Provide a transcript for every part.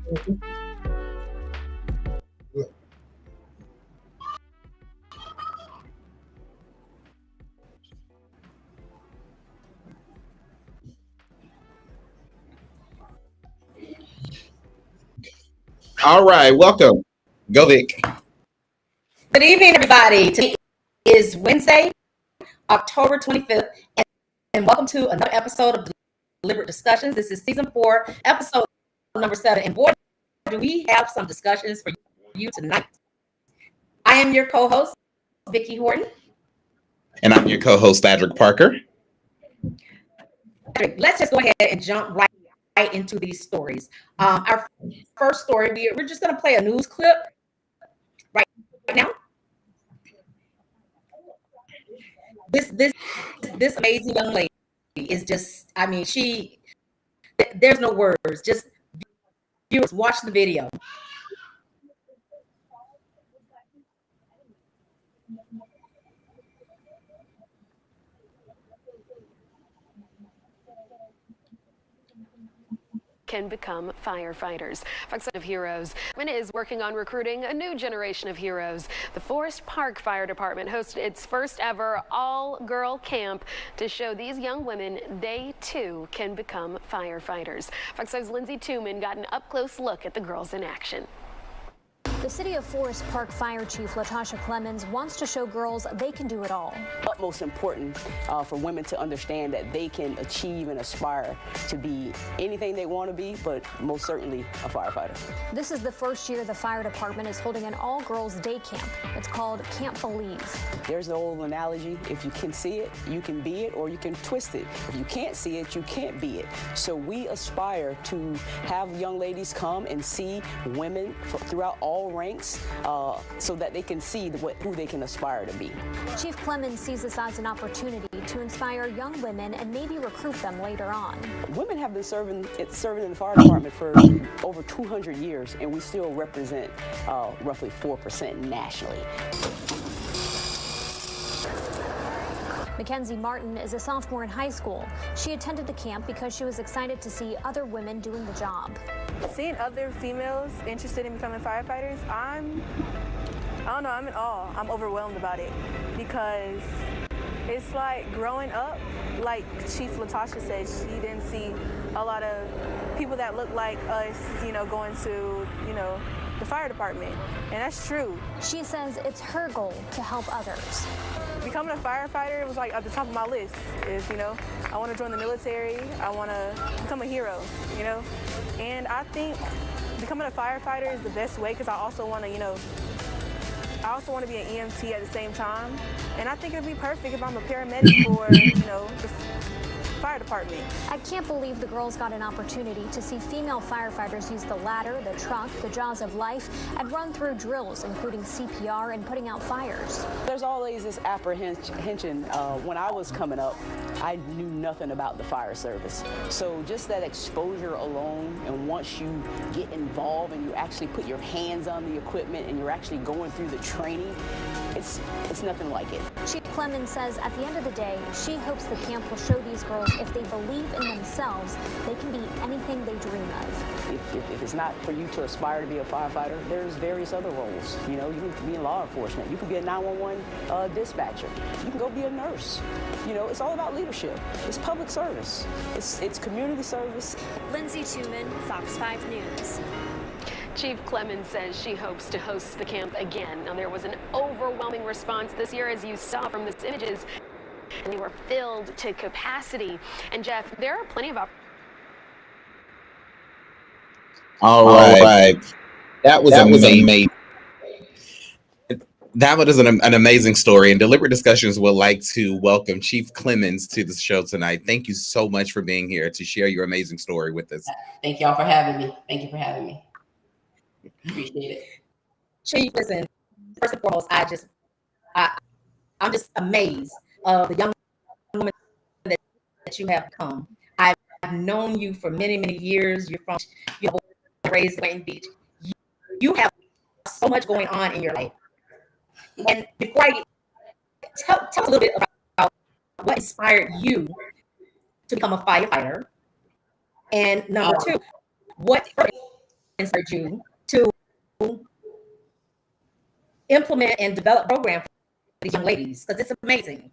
All right, welcome. Go Vic. Good evening, everybody. Today is Wednesday, October 25th, and welcome to another episode of Deliberate Discussions. This is season 4, episode number 7. And boy, do we have some discussions for you tonight. I am your co-host, Vicki Horton. And I'm your co-host, Adric Parker. Let's just go ahead and jump right into these stories. Our first story, we're just going to play a news clip right now. This amazing young lady is just, I mean, there's no words. Just viewers, watch the video. Can become firefighters. Fox of Heroes is working on recruiting a new generation of heroes. The Forest Park Fire Department hosted its first ever all-girl camp to show these young women they too can become firefighters. Fox 5's Lindsay Tuman got an up-close look at the girls in action. The City of Forest Park Fire Chief Latasha Clemens wants to show girls they can do it all. Utmost important for women to understand that they can achieve and aspire to be anything they want to be, but most certainly a firefighter. This is the first year the fire department is holding an all-girls day camp. It's called Camp Believe. There's the old analogy, if you can see it, you can be it, or you can twist it. If you can't see it, you can't be it. So we aspire to have young ladies come and see women throughout all ranks so that they can see who they can aspire to be. Chief Clemens sees this as an opportunity to inspire young women and maybe recruit them later on. Women have been serving in the fire department for over 200 years, and we still represent roughly 4% nationally. Mackenzie Martin is a sophomore in high school. She attended the camp because she was excited to see other women doing the job. Seeing other females interested in becoming firefighters, I don't know, I'm in awe. I'm overwhelmed about it because it's like growing up, like Chief Latasha said, she didn't see a lot of people that look like us, going to, the fire department. And that's true. She says it's her goal to help others. Becoming a firefighter was like at the top of my list. I want to join the military. I want to become a hero, And I think becoming a firefighter is the best way because I also want to, be an EMT at the same time. And I think it'd be perfect if I'm a paramedic for, the fire department. I can't believe the girls got an opportunity to see female firefighters use the ladder, the truck, the jaws of life, and run through drills, including CPR and putting out fires. There's always this apprehension. When I was coming up, I knew nothing about the fire service. So just that exposure alone, and once you get involved and you actually put your hands on the equipment and you're actually going through the training, it's nothing like it. Chief Clemens says at the end of the day, she hopes the camp will show these girls if they believe in themselves, they can be anything they dream of. If it's not for you to aspire to be a firefighter, there's various other roles. You can be in law enforcement. You can be a 911 dispatcher. You can go be a nurse. It's all about leadership. It's public service. It's community service. Lindsay Tuman, Fox 5 News. Chief Clemens says she hopes to host the camp again. Now, there was an overwhelming response this year, as you saw from these images, and they were filled to capacity. And Jeff, there are plenty of All right. That was amazing. That was an amazing story, and Deliberate Discussions would like to welcome Chief Clemens to the show tonight. Thank you so much for being here to share your amazing story with us. Thank y'all for having me. Thank you for having me. Appreciate it. Chief, listen, first and foremost, I'm just amazed of the young woman that you have become. I've known you for many, many years. You're raised in Wayne Beach. You have so much going on in your life. And before I tell us a little bit about what inspired you to become a firefighter, and number two, what inspired you to implement and develop programs for these young ladies? Because it's amazing.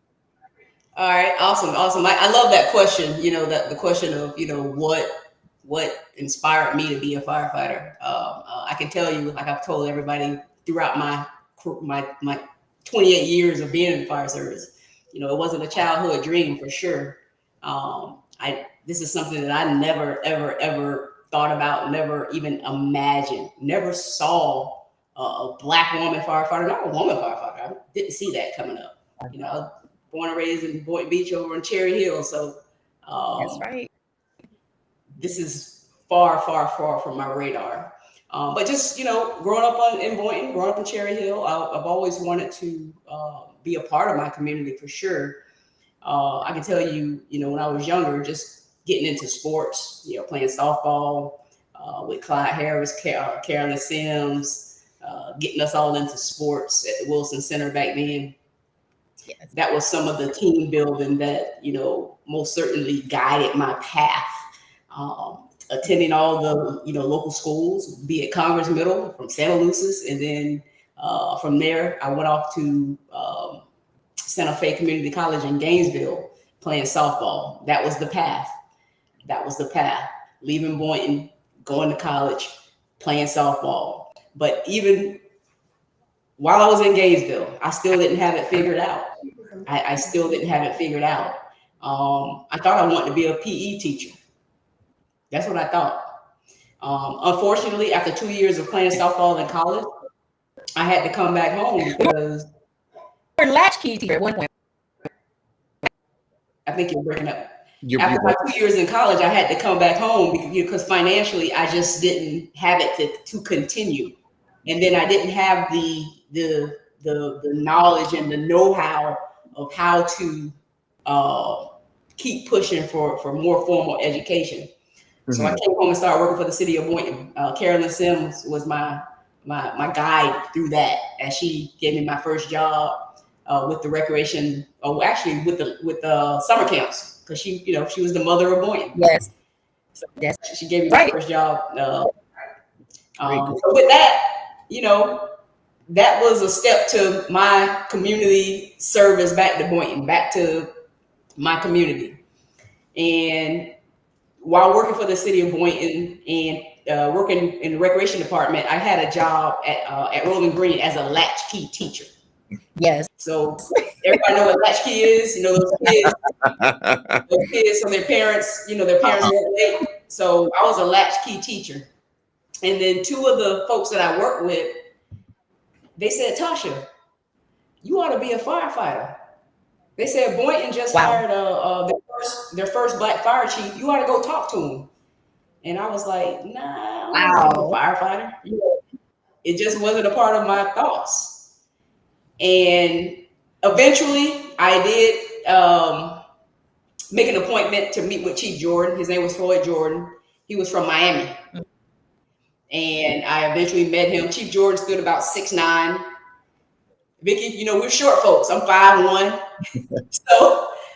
All right, awesome. I love that question. You know, that the question of, you know, what inspired me to be a firefighter. I can tell you, like I've told everybody throughout my 28 years of being in the fire service, you know, it wasn't a childhood dream for sure. This is something that I never, ever thought about, never even imagined, never saw a Black woman firefighter, not a woman firefighter. I didn't see that coming up. You know, I was born and raised in Boynton Beach over in Cherry Hill. So That's right. this is far from my radar. But just, you know, growing up in Boynton, growing up in Cherry Hill, I've always wanted to be a part of my community for sure. I can tell you, you know, when I was younger, just getting into sports, you know, playing softball with Clyde Harris, Carolyn Sims, getting us all into sports at the Wilson Center back then. Yes. That was some of the team building that, you know, most certainly guided my path. Attending all the, you know, local schools, be it Congress Middle from Santa Lucis, and then from there I went off to Santa Fe Community College in Gainesville playing softball. That was the path. Leaving Boynton, going to college, playing softball. But even while I was in Gainesville, I still didn't have it figured out. I still didn't have it figured out. I thought I wanted to be a PE teacher. That's what I thought. Unfortunately, after 2 years of playing softball in college, I had to come back home because You're a latchkey teacher at one point. I think you're breaking up. After my 2 years in college, I had to come back home because financially, I just didn't have it to continue, and then I didn't have the knowledge and the know-how of how to keep pushing for more formal education. So I came home and started working for the city of Boynton. Carolyn Sims was my guide through that, as she gave me my first job with the recreation, actually with the summer camps, because she was the mother of Boynton. Yes. So yes. She gave me my first job. So with that, you know, that was a step to my community service back to Boynton, back to my community. And while working for the city of Boynton and working in the recreation department, I had a job at Rolling Green as a latchkey teacher. Yes. So everybody know what latchkey is. You know, those kids, so their parents weren't late. So I was a latchkey teacher. And then two of the folks that I worked with, they said, Tasha, you ought to be a firefighter. They said Boynton just hired their first Black fire chief. You ought to go talk to him. And I was like, nah, I'm a firefighter. It just wasn't a part of my thoughts. And eventually I did make an appointment to meet with Chief Jordan. His name was Floyd Jordan. He was from Miami. And I eventually met him. Chief Jordan stood about 6'9". Vicky, you know, we're short folks. I'm 5'1".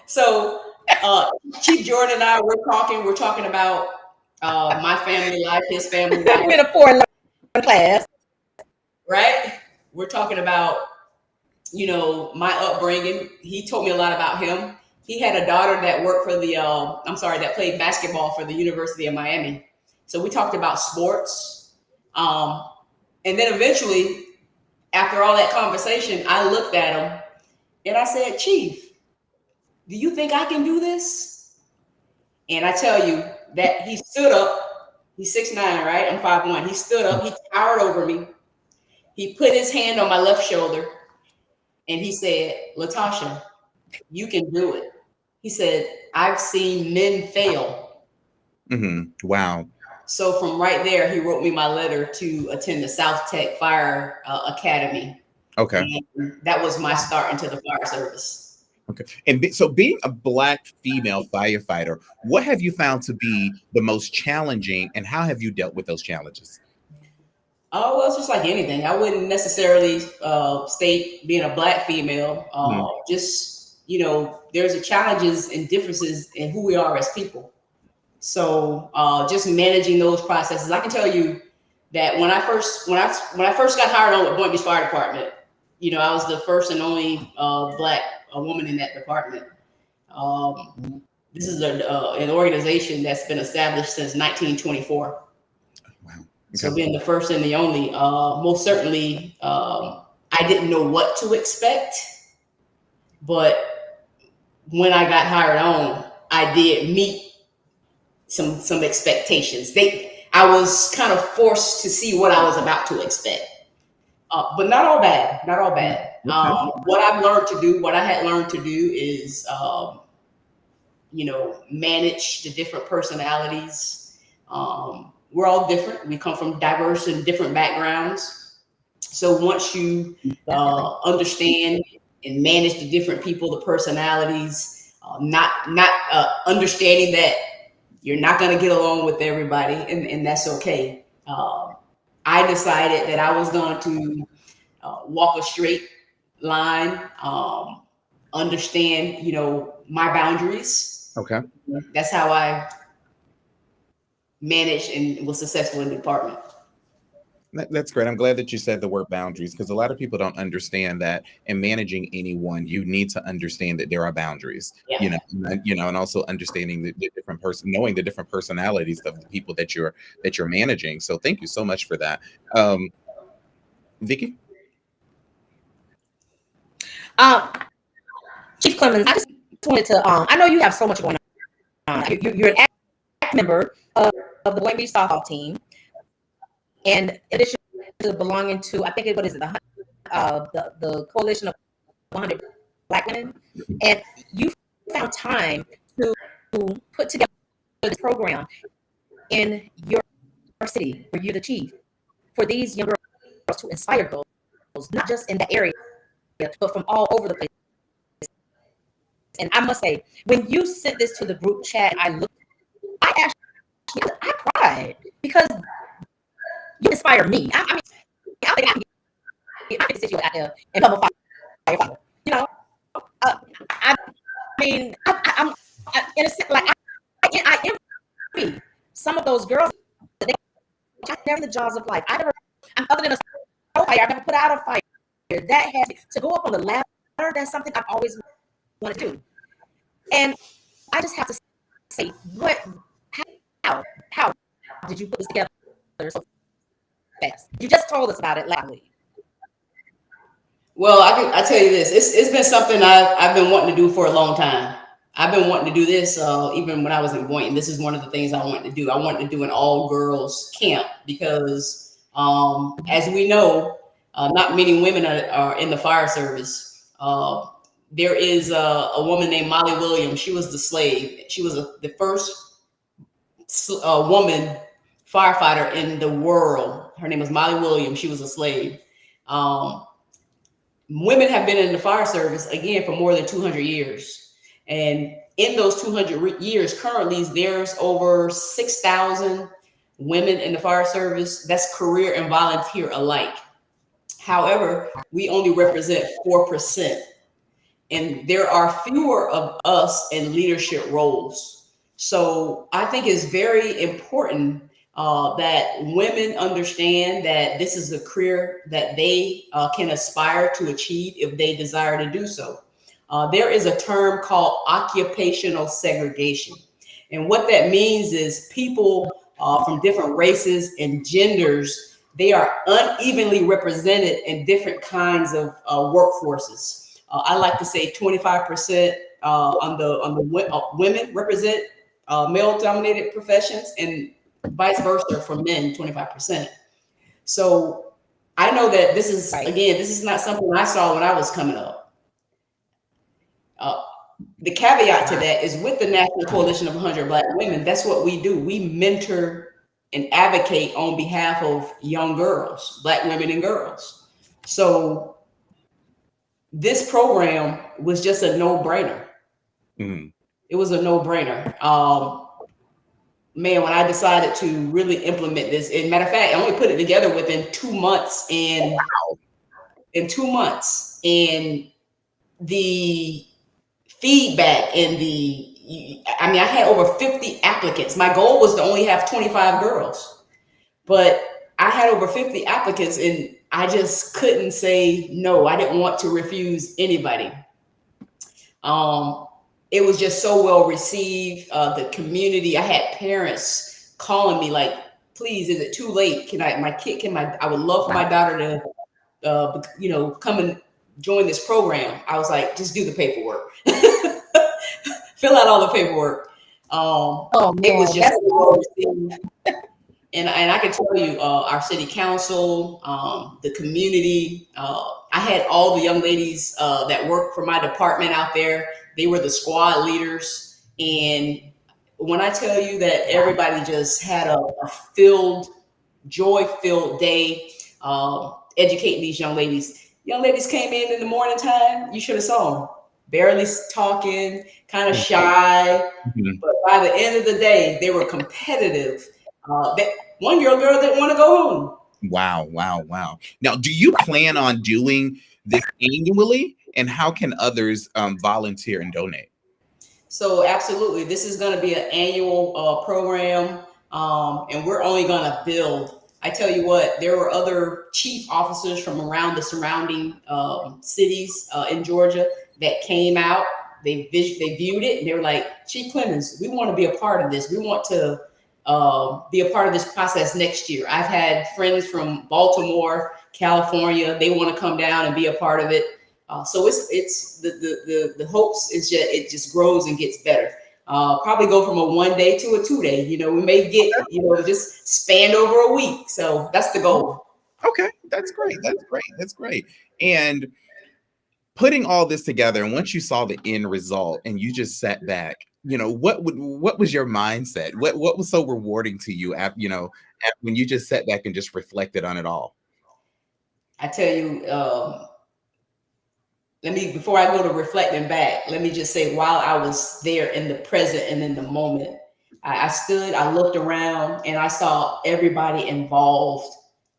So Chief Jordan and I, we're talking about my family life, his family life. I'm in a 411 class. Right? We're talking about, you know, my upbringing. He told me a lot about him. He had a daughter that worked for that played basketball for the University of Miami. So we talked about sports. And then eventually, after all that conversation, I looked at him and I said, Chief, do you think I can do this? And I tell you that he stood up. He's 6'9", right? I'm 5'1". He stood up. He towered over me. He put his hand on my left shoulder and he said, Latasha, you can do it. He said, I've seen men fail. Mm-hmm. Wow. So from right there, he wrote me my letter to attend the South Tech Fire Academy. Okay. And that was my start into the fire service. Okay. And so being a Black female firefighter, what have you found to be the most challenging and how have you dealt with those challenges? Oh, well, it's just like anything. I wouldn't necessarily state being a Black female. Just, you know, there's challenges and differences in who we are as people. So just managing those processes. I can tell you, that when I first got hired on with Boynton Beach Fire Department, you know, I was the first and only Black woman in that department. This is an organization that's been established since 1924. Wow. Okay. So being the first and the only, most certainly, I didn't know what to expect, but when I got hired on, I did meet some expectations. I was kind of forced to see what I was about to expect, but not all bad. Not all bad. What I had learned to do is, you know, manage the different personalities. We're all different. We come from diverse and different backgrounds. So once you understand and manage the different people, the personalities, not understanding that you're not going to get along with everybody, and that's okay. I decided that I was going to walk a straight line, understand, you know, my boundaries. Okay. That's how I managed and was successful in the department. That's great. I'm glad that you said the word boundaries, because a lot of people don't understand that in managing anyone, you need to understand that there are boundaries, you know, and also understanding the different person, knowing the different personalities of the people that you're managing. So thank you so much for that. Vicki? Chief Clemens, I just wanted to, I know you have so much going on. You're an active member of the Boynton Beach softball team. And in addition to belonging to, I think the Coalition of 100 Black Women, and you found time to put together this program in your city, where you're the chief, for these young girls to inspire girls, not just in the area, but from all over the place. And I must say, when you sent this to the group chat, I cried, because you inspire me. I mean, I think I can sit you out there and become a firefighter. You know, I mean, I'm in a sense, like I envy some of those girls. They never the jaws of life. I'm other than a fire. I never put out a fire. That has to go up on the ladder. That's something I've always wanted to do. And I just have to say, how did you put this together so fast? You just told us about it loudly. Well, I tell you this, it's been something I've been wanting to do for a long time. I've been wanting to do this even when I was in Boynton. This is one of the things I wanted to do. I wanted to do an all-girls camp because, as we know, not many women are in the fire service. There is a woman named Molly Williams. She was the slave. She was the first woman firefighter in the world. Her name was Molly Williams. She was a slave. Women have been in the fire service, again, for more than 200 years. And in those 200 years, currently, there's over 6,000 women in the fire service. That's career and volunteer alike. However, we only represent 4%. And there are fewer of us in leadership roles. So I think it's very important that women understand that this is a career that they can aspire to achieve if they desire to do so. There is a term called occupational segregation. And what that means is people from different races and genders, they are unevenly represented in different kinds of workforces. I like to say 25% on the women represent male-dominated professions, and vice versa for men, 25%. So I know that this is, again, this is not something I saw when I was coming up. The caveat to that is with the National Coalition of 100 Black Women, that's what we do. We mentor and advocate on behalf of young girls, Black women and girls. So this program was just a no-brainer. Mm-hmm. It was a no-brainer. Man, when I decided to really implement this, and matter of fact, I only put it together within 2 months. And in 2 months, and the feedback and I had over 50 applicants. My goal was to only have 25 girls, but I had over 50 applicants and I just couldn't say no. I didn't want to refuse anybody. It was just so well received. The community, I had parents calling me like, please, is it too late? I would love for my daughter to, come and join this program. I was like, just do the paperwork. Fill out all the paperwork. It was just well received. And I can tell you, our city council, the community, I had all the young ladies that work for my department out there. They were the squad leaders. And when I tell you that everybody just had a joy-filled day educating these young ladies. Young ladies came in the morning time. You should have saw them. Barely talking, kind of shy. Mm-hmm. But by the end of the day, they were competitive. One girl didn't want to go home. Wow. Now, do you plan on doing this annually? And how can others volunteer and donate? So absolutely. This is going to be an annual program. And we're only going to build. I tell you what, there were other chief officers from around the surrounding cities in Georgia that came out. They viewed it and they were like, Chief Clemons, we want to be a part of this. We want to be a part of this process next year. I've had friends from Baltimore, California. They want to come down and be a part of it. So it's the hopes is just it just grows and gets better. Probably go from a 1 day to a 2 day. We may get just span over a week. So that's the goal. Okay, that's great. And putting all this together, and once you saw the end result, and you just sat back, what was your mindset? What was so rewarding to you after, when you just sat back and just reflected on it all? I tell you, before I go to reflecting back, let me just say, while I was there in the present and in the moment, I stood, I looked around, and I saw everybody involved.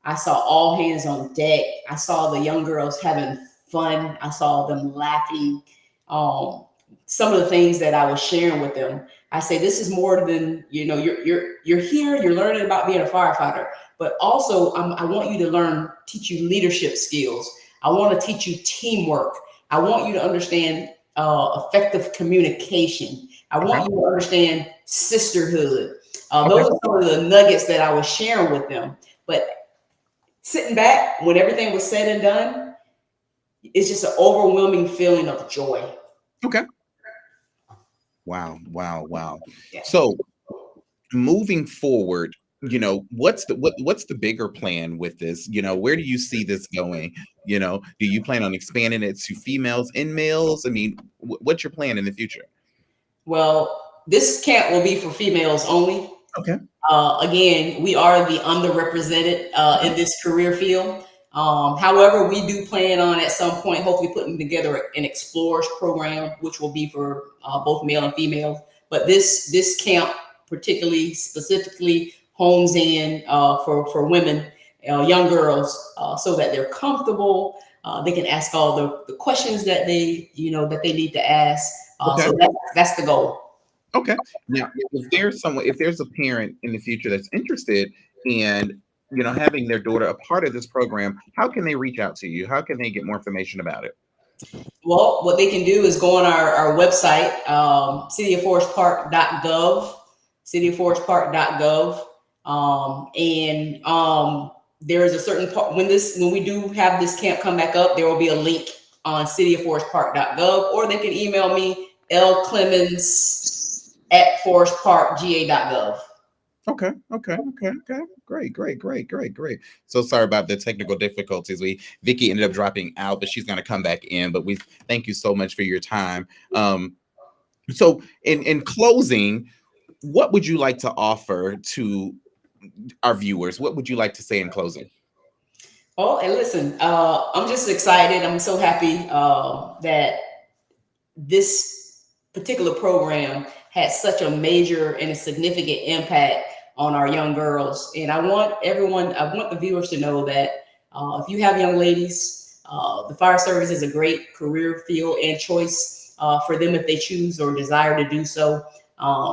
I saw all hands on deck. I saw the young girls having fun. I saw them laughing. Some of the things that I was sharing with them, I say, this is more than, you're here, you're learning about being a firefighter, but also I want you to teach you leadership skills. I want to teach you teamwork. I want you to understand effective communication. I want you to understand sisterhood. Those are some of the nuggets that I was sharing with them. But sitting back when everything was said and done, it's just an overwhelming feeling of joy. Okay. Wow. Yeah. So moving forward, what's the bigger plan with this? Where do you see this going? Do you plan on expanding it to females and males? I mean, what's your plan in the future? Well, this camp will be for females only. Okay. Again, we are the underrepresented in this career field. However, we do plan on at some point, hopefully putting together an Explorers program, which will be for both male and female. But this camp specifically hones in for women, young girls, so that they're comfortable. They can ask all the questions that they need to ask. Okay. So that's the goal. Okay. Now, if there's a parent in the future that's interested in having their daughter a part of this program, how can they reach out to you? How can they get more information about it? Well, what they can do is go on our website, cityofforestpark.gov, and there is a certain part when we do have this camp come back up, there will be a link on cityofforestpark.gov, or they can email me lclemons@forestparkga.gov. Okay. Great. So sorry about the technical difficulties. Vicky ended up dropping out, but she's going to come back in. But we thank you so much for your time. So in closing, what would you like to offer to our viewers? What would you like to say in closing? Oh, and listen, I'm just excited. I'm so happy that this particular program had such a major and a significant impact on our young girls. And I want the viewers to know that if you have young ladies, the fire service is a great career field and choice for them if they choose or desire to do so.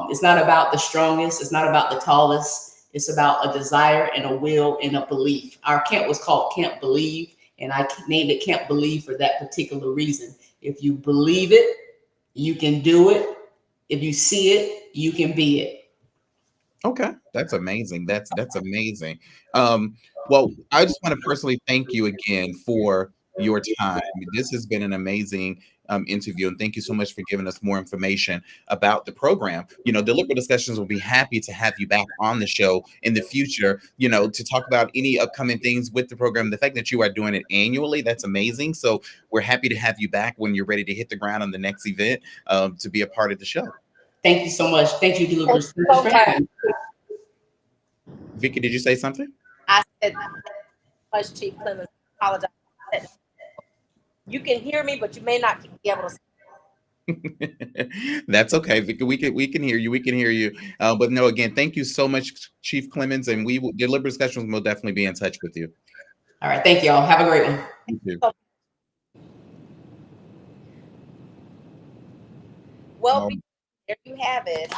It's not about the strongest. It's not about the tallest. It's about a desire and a will and a belief. Our camp was called Camp Believe, and I named it Camp Believe for that particular reason. If you believe it, you can do it. If you see it, you can be it. Okay, that's amazing. That's amazing. Well, I just want to personally thank you again for your time. This has been an amazing interview, and thank you so much for giving us more information about the program. Deliberate Discussions will be happy to have you back on the show in the future. To talk about any upcoming things with the program. The fact that you are doing it annually, that's amazing. So we're happy to have you back when you're ready to hit the ground on the next event to be a part of the show. Thank you so much. Thank you, Deliberate Discussions. Vicky, did you say something? I said, much Chief Clemens, apologize. You can hear me, but you may not be able to. That's okay, Vicky. We can hear you. We can hear you. But no, again, thank you so much, Chief Clemens, and Deliberate Discussions will definitely be in touch with you. All right, thank you all. Have a great one. Thank you. Well, there you have it.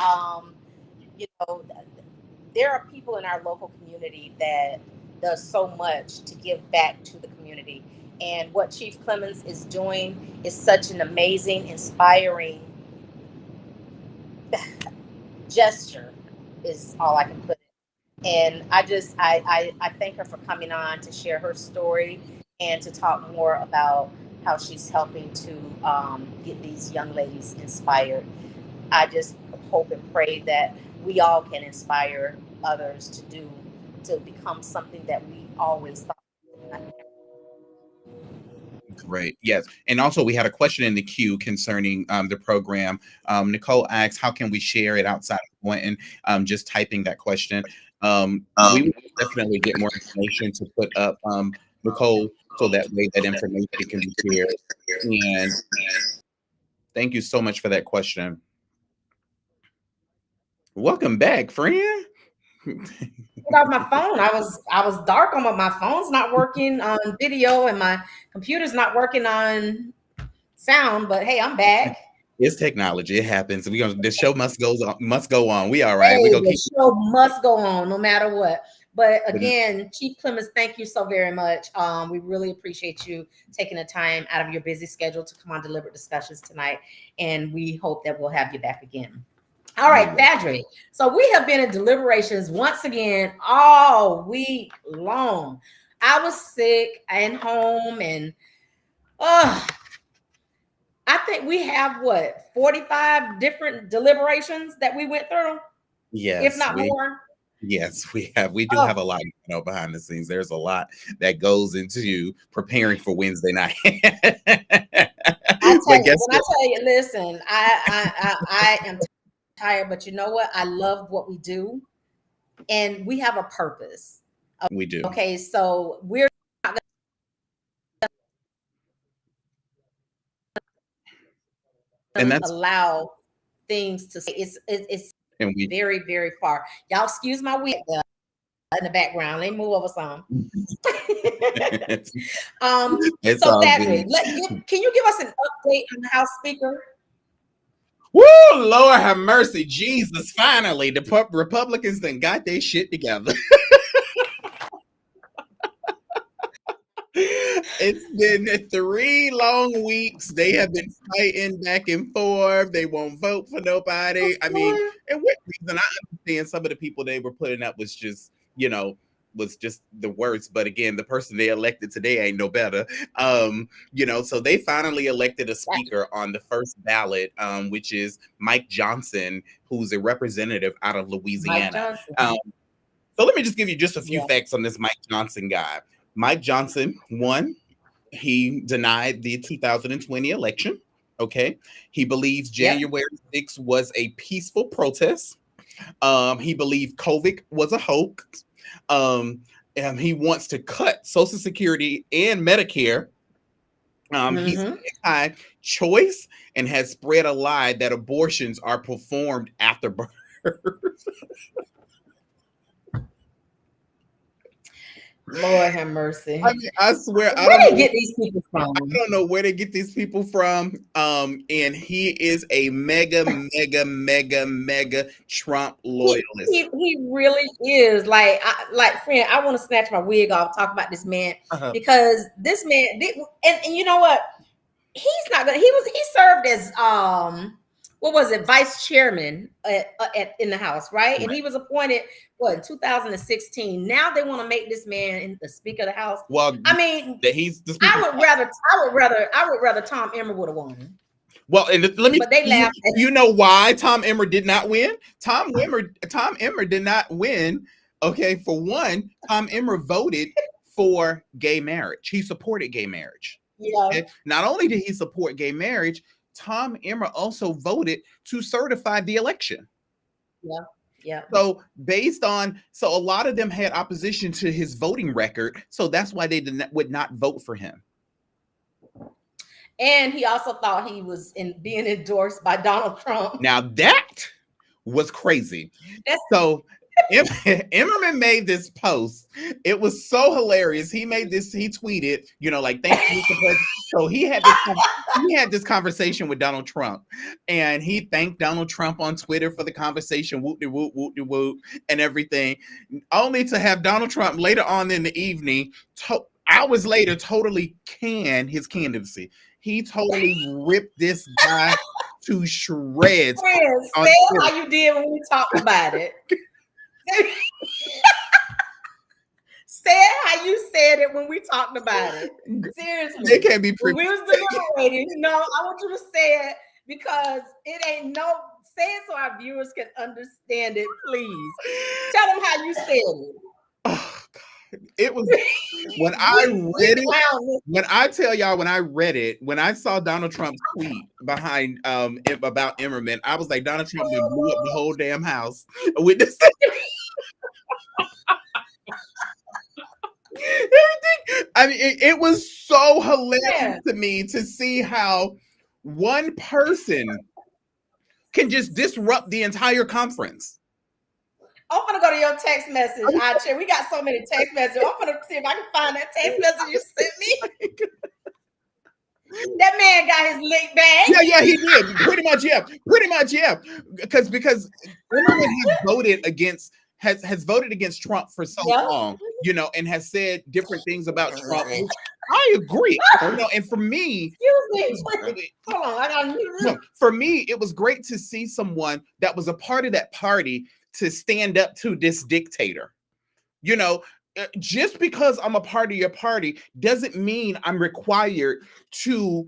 There are people in our local community that does so much to give back to the community. And what Chief Clemens is doing is such an amazing, inspiring gesture, is all I can put it. And I thank her for coming on to share her story and to talk more about how she's helping to get these young ladies inspired. I just hope and pray that we all can inspire others to become something that we always thought. Great. Yes. And also we had a question in the queue concerning the program. Nicole asks, how can we share it outside of Boynton? Just typing that question. We will definitely get more information to put up, Nicole, so that way that information can be shared. And thank you so much for that question. Welcome back, friend. Get off my phone. I was dark on my phone's not working on video and my computer's not working on sound, but hey, I'm back. It's technology. It happens. The show must go on. We all right. Hey, we gonna the show must go on no matter what. But again, Chief Clemens, thank you so very much. We really appreciate you taking the time out of your busy schedule to come on Deliberate Discussions tonight. And we hope that we'll have you back again. All right, Vadri. So we have been in deliberations once again all week long. I was sick and home, and I think we have 45 different deliberations that we went through. Yes, if not more. Yes, we have. We do have a lot, behind the scenes. There's a lot that goes into preparing for Wednesday night. I tell you, listen, I am tired, but you know what? I love what we do, and we have a purpose. We do. Okay, so we're not going to allow things to. It's very, very far. Y'all excuse my wig in the background. Let me move over some. So that way, can you give us an update on the House Speaker? Woo, Lord have mercy, Jesus! Finally, the Republicans then got their shit together. It's been 3 long weeks. They have been fighting back and forth. They won't vote for nobody. I mean, and what reason? I understand some of the people they were putting up was just, was just the worst. But again, the person they elected today ain't no better. So they finally elected a speaker on the first ballot, which is Mike Johnson, who's a representative out of Louisiana. So let me just give you just a few facts on this Mike Johnson guy. Mike Johnson won. He denied the 2020 election. Okay. He believes January 6th was a peaceful protest. He believed COVID was a hoax. He wants to cut Social Security and Medicare. He's anti-choice and has spread a lie that abortions are performed after birth. Lord have mercy. I mean, I swear, Where they get these people from? I don't know where they get these people from. And he is a mega Trump loyalist. He really is. Like, friend, I want to snatch my wig off, talk about this man, because this man, and you know what? He's not gonna. He served as what was it, vice chairman in the House, right? And he was appointed in 2016. Now they want to make this man the Speaker of the House. Well, I mean, he's the Speaker. I would rather Tom Emmer would have won. Well, and let me. But they laughed. You know why Tom Emmer did not win? Tom Emmer did not win. Okay, for one, Tom Emmer voted for gay marriage. He supported gay marriage. Yeah. Okay? Not only did he support gay marriage, Tom Emmer also voted to certify the election. Yeah. Yeah. So so a lot of them had opposition to his voting record. So that's why they would not vote for him. And he also thought he was being endorsed by Donald Trump. Now that was crazy. So Emmerman made this post. It was so hilarious. He tweeted, like, thank you, Mr. President. So he had this conversation with Donald Trump, and he thanked Donald Trump on Twitter for the conversation, whoop-de-whoop, and everything, only to have Donald Trump later on in the evening, hours later, totally can his candidacy. He totally ripped this guy to shreds. Friends, say how you did when we talked about it. Say how you said it when we talked about it. Seriously. They can't be when we was deliberating. No, I want you to say it because it ain't say it so our viewers can understand it, please. Tell them how you said it. Oh, God. It was when I read it. When I tell y'all, when I read it, when I saw Donald Trump's tweet behind about Emmerman, I was like, Donald Trump blew up the whole damn house with this. Everything. I mean, it was so hilarious to me to see how one person can just disrupt the entire conference. I'm gonna go to your text message. We got so many text messages. I'm gonna see if I can find that text message you sent me. That man got his lick back. Yeah, he did. Pretty much, yeah. Because Emmerman has voted against Trump for so long, and has said different things about Trump. I agree. And for me, hold on, I got for me, it was great to see someone that was a part of that party to stand up to this dictator. Just because I'm a part of your party doesn't mean I'm required to,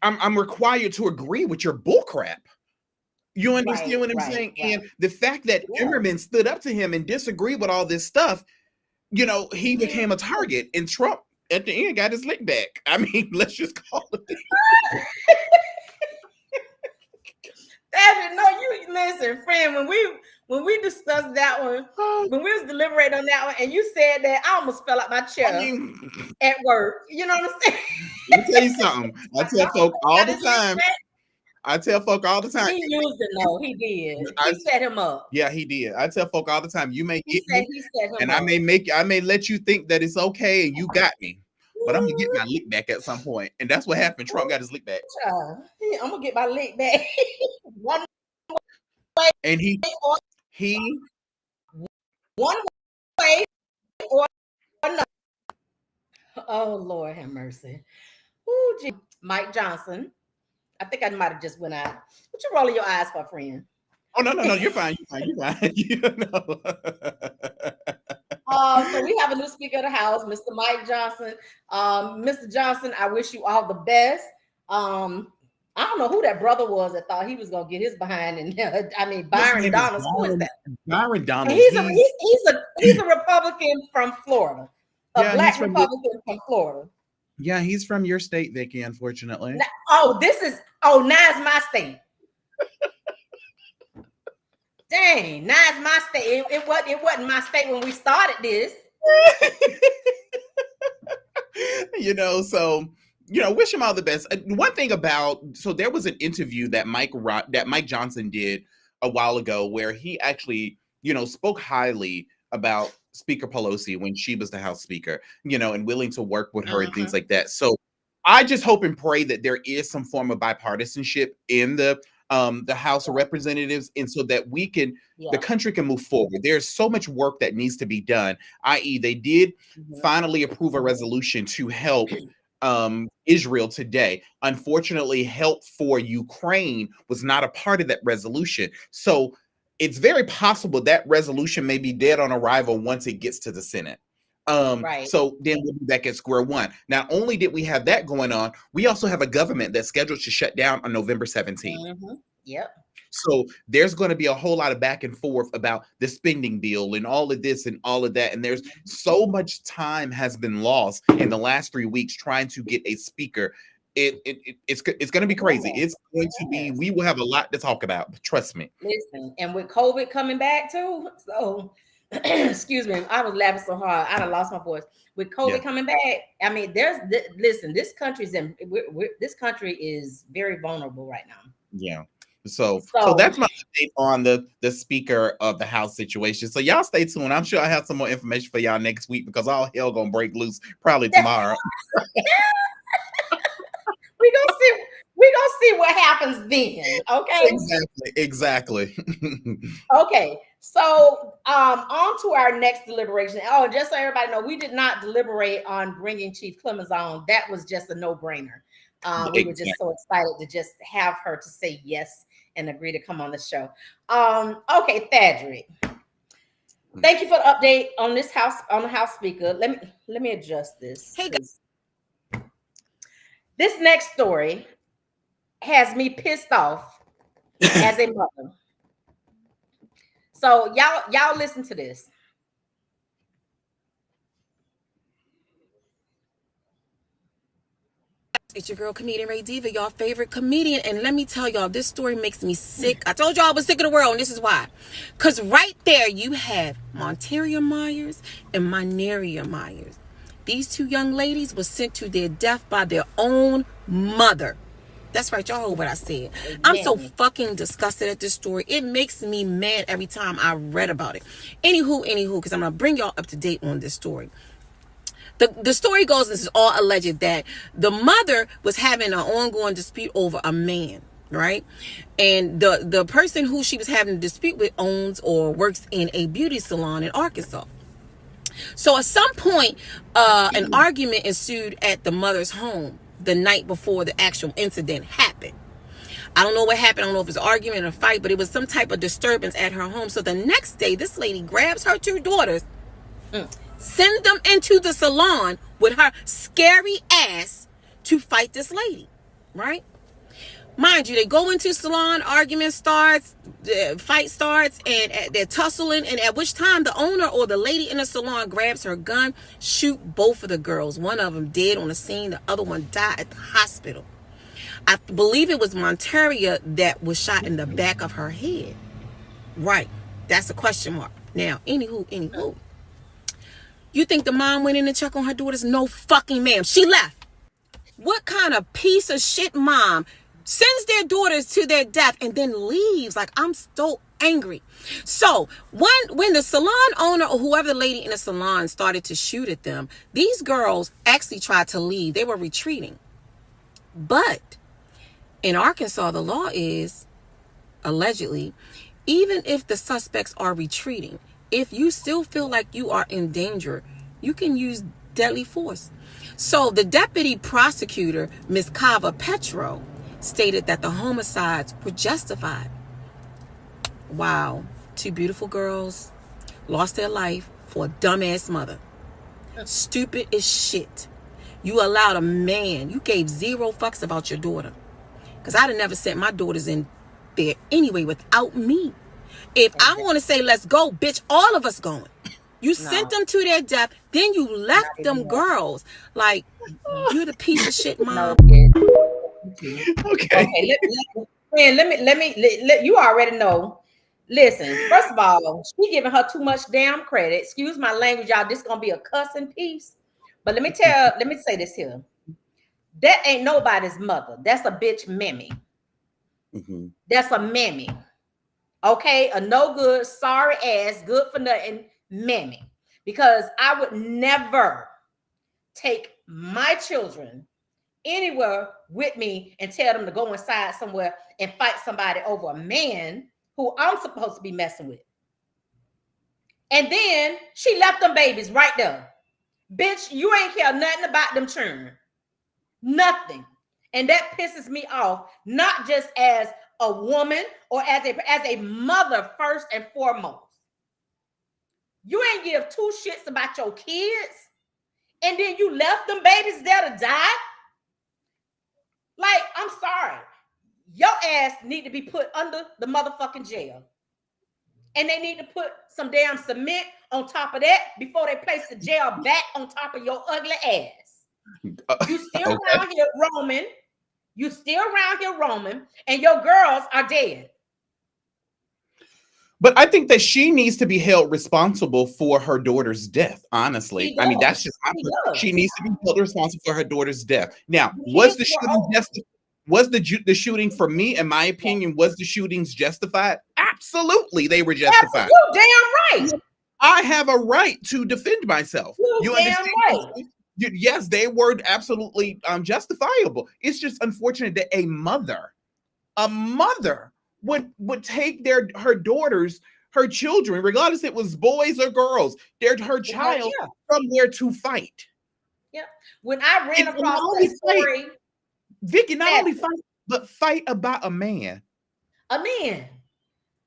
I'm required to agree with your bullcrap. You understand what I'm saying? Right. And the fact that Emmerman stood up to him and disagreed with all this stuff, he became a target, and Trump at the end got his lick back. I mean, let's just call it that. You listen, friend, when we discussed that one, when we was deliberating on that one, and you said that, I almost fell out my chair at work. You know what I'm saying? Let me tell you something. I tell folk all the time. He used it, though. He did. He set him up. Yeah, he did. I tell folk all the time, you may get me, he set him and up. I may let you think that it's okay and you got me. But I'm gonna get my lick back at some point, and that's what happened. Trump got his lick back. I'm gonna get my lick back. One way, and he one way or another. Oh Lord, have mercy. Ooh, gee. Mike Johnson. I think I might have just went out. What you rolling your eyes for, friend? Oh no, you're fine. So we have a new Speaker of the House, Mr. Mike Johnson. Mr. Johnson, I wish you all the best. I don't know who that brother was that thought he was gonna get his behind. And Byron Donalds. Who is that? Byron Donalds. He's a Republican from Florida. Black Republican from Florida. Yeah, he's from your state, Vicky, unfortunately. Now it's my state. Dang, now it's my state. It wasn't my state when we started this. Wish him all the best. One thing there was an interview that Mike Johnson did a while ago where he actually, spoke highly about Speaker Pelosi when she was the House Speaker, and willing to work with her and things like that. So I just hope and pray that there is some form of bipartisanship in the House of Representatives, and so that the country can move forward. There's so much work that needs to be done, i.e. they did finally approve a resolution to help Israel today. Unfortunately, help for Ukraine was not a part of that resolution. So it's very possible that resolution may be dead on arrival once it gets to the Senate. So then we'll be back at square one. Not only did we have that going on, we also have a government that's scheduled to shut down on November 17th. Yep. So there's going to be a whole lot of back and forth about the spending bill and all of this and all of that. And there's so much time has been lost in the last 3 weeks trying to get a speaker. It's going to be crazy. It's going to be, we will have a lot to talk about. Trust me. Listen, and with COVID coming back too, so excuse me, I was laughing so hard I done lost my voice. With COVID coming back, I mean, listen, this country is very vulnerable right now. Yeah. So that's my update on the Speaker of the House situation. So y'all stay tuned. I'm sure I have some more information for y'all next week because all hell gonna break loose probably tomorrow. we gonna see what happens then. Okay. Exactly. Okay. So on to our next deliberation. Oh, just so everybody know, we did not deliberate on bringing Chief Clemens on. That was just a no-brainer. We were just so excited to just have her to say yes and agree to come on the show. Okay, Thadric. Thank you for the update on this house, on the House Speaker. Let me adjust this. Hey guys. This next story has me pissed off as a mother. So y'all listen to this. It's your girl, comedian Ray Diva, y'all favorite comedian. And let me tell y'all, this story makes me sick. I told y'all I was sick of the world, and this is why. Because right there, you have Monteria Myers and Mineria Myers. These two young ladies were sent to their death by their own mother. That's right, y'all heard what I said. I'm so fucking disgusted at this story. It makes me mad every time I read about it. Anywho, because I'm going to bring y'all up to date on this story. The story goes, this is all alleged, that the mother was having an ongoing dispute over a man, right? And the person who she was having a dispute with owns or works in a beauty salon in Arkansas. So at some point, an argument ensued at the mother's home the night before the actual incident happened. I don't know what happened. I don't know if it was an argument or a fight, but it was some type of disturbance at her home. So the next day, this lady grabs her two daughters, sends them into the salon with her scary ass to fight this lady, right? Mind you, they go into the salon, argument starts, the fight starts, and they're tussling, and at which time the owner or the lady in the salon grabs her gun, shoot both of the girls. One of them dead on the scene, the other one died at the hospital. I believe it was Monteria that was shot in the back of her head. Right. That's a question mark. Now, anywho. You think the mom went in to check on her daughters? No fucking ma'am. She left. What kind of piece of shit mom sends their daughters to their death and then leaves? Like, I'm so angry. So when the salon owner or whoever the lady in the salon started to shoot at them, these girls actually tried to leave. They were retreating. But in Arkansas, the law is, allegedly, even if the suspects are retreating, if you still feel like you are in danger, you can use deadly force. So the deputy prosecutor, Ms. Kava Petro, stated that the homicides were justified. Wow. Two beautiful girls lost their life for a dumbass mother. Stupid as shit. You allowed a man, you gave zero fucks about your daughter. Because I'd have never sent my daughters in there anyway without me. If I want to say, let's go, bitch, all of us going. You sent them to their death, then you left them girls. Like, you're the piece of shit, mom. Okay. Let me, you already know. Listen, first of all, she giving her too much damn credit. Excuse my language, y'all. This gonna be a cussing piece. But let me say this here. That ain't nobody's mother. That's a bitch mammy. That's a mammy. Okay, a no good, sorry ass, good for nothing mammy. Because I would never take my children anywhere with me and tell them to go inside somewhere and fight somebody over a man who I'm supposed to be messing with. And then she left them babies right there. Bitch, you ain't care nothing about them children. Nothing. And that pisses me off, not just as a woman or as a mother first and foremost. You ain't give two shits about your kids, and then you left them babies there to die. Like, I'm sorry. Your ass need to be put under the motherfucking jail. And they need to put some damn cement on top of that before they place the jail back on top of your ugly ass. You still around here roaming. You still around here roaming, and your girls are dead. But I think that she needs to be held responsible for her daughter's death. Honestly, I mean, that's just she needs to be held responsible for her daughter's death. Now, was the shooting justified? Was the shooting, for me, in my opinion, was the shootings justified? Absolutely, they were justified. You damn right. I have a right to defend myself. You understand? Right. Yes, they were absolutely justifiable. It's just unfortunate that a mother would take her daughters, her children, regardless if it was boys or girls, her child somewhere to fight. Yeah. When I ran across that story, Vicky, not only fight, but fight about a man. A man.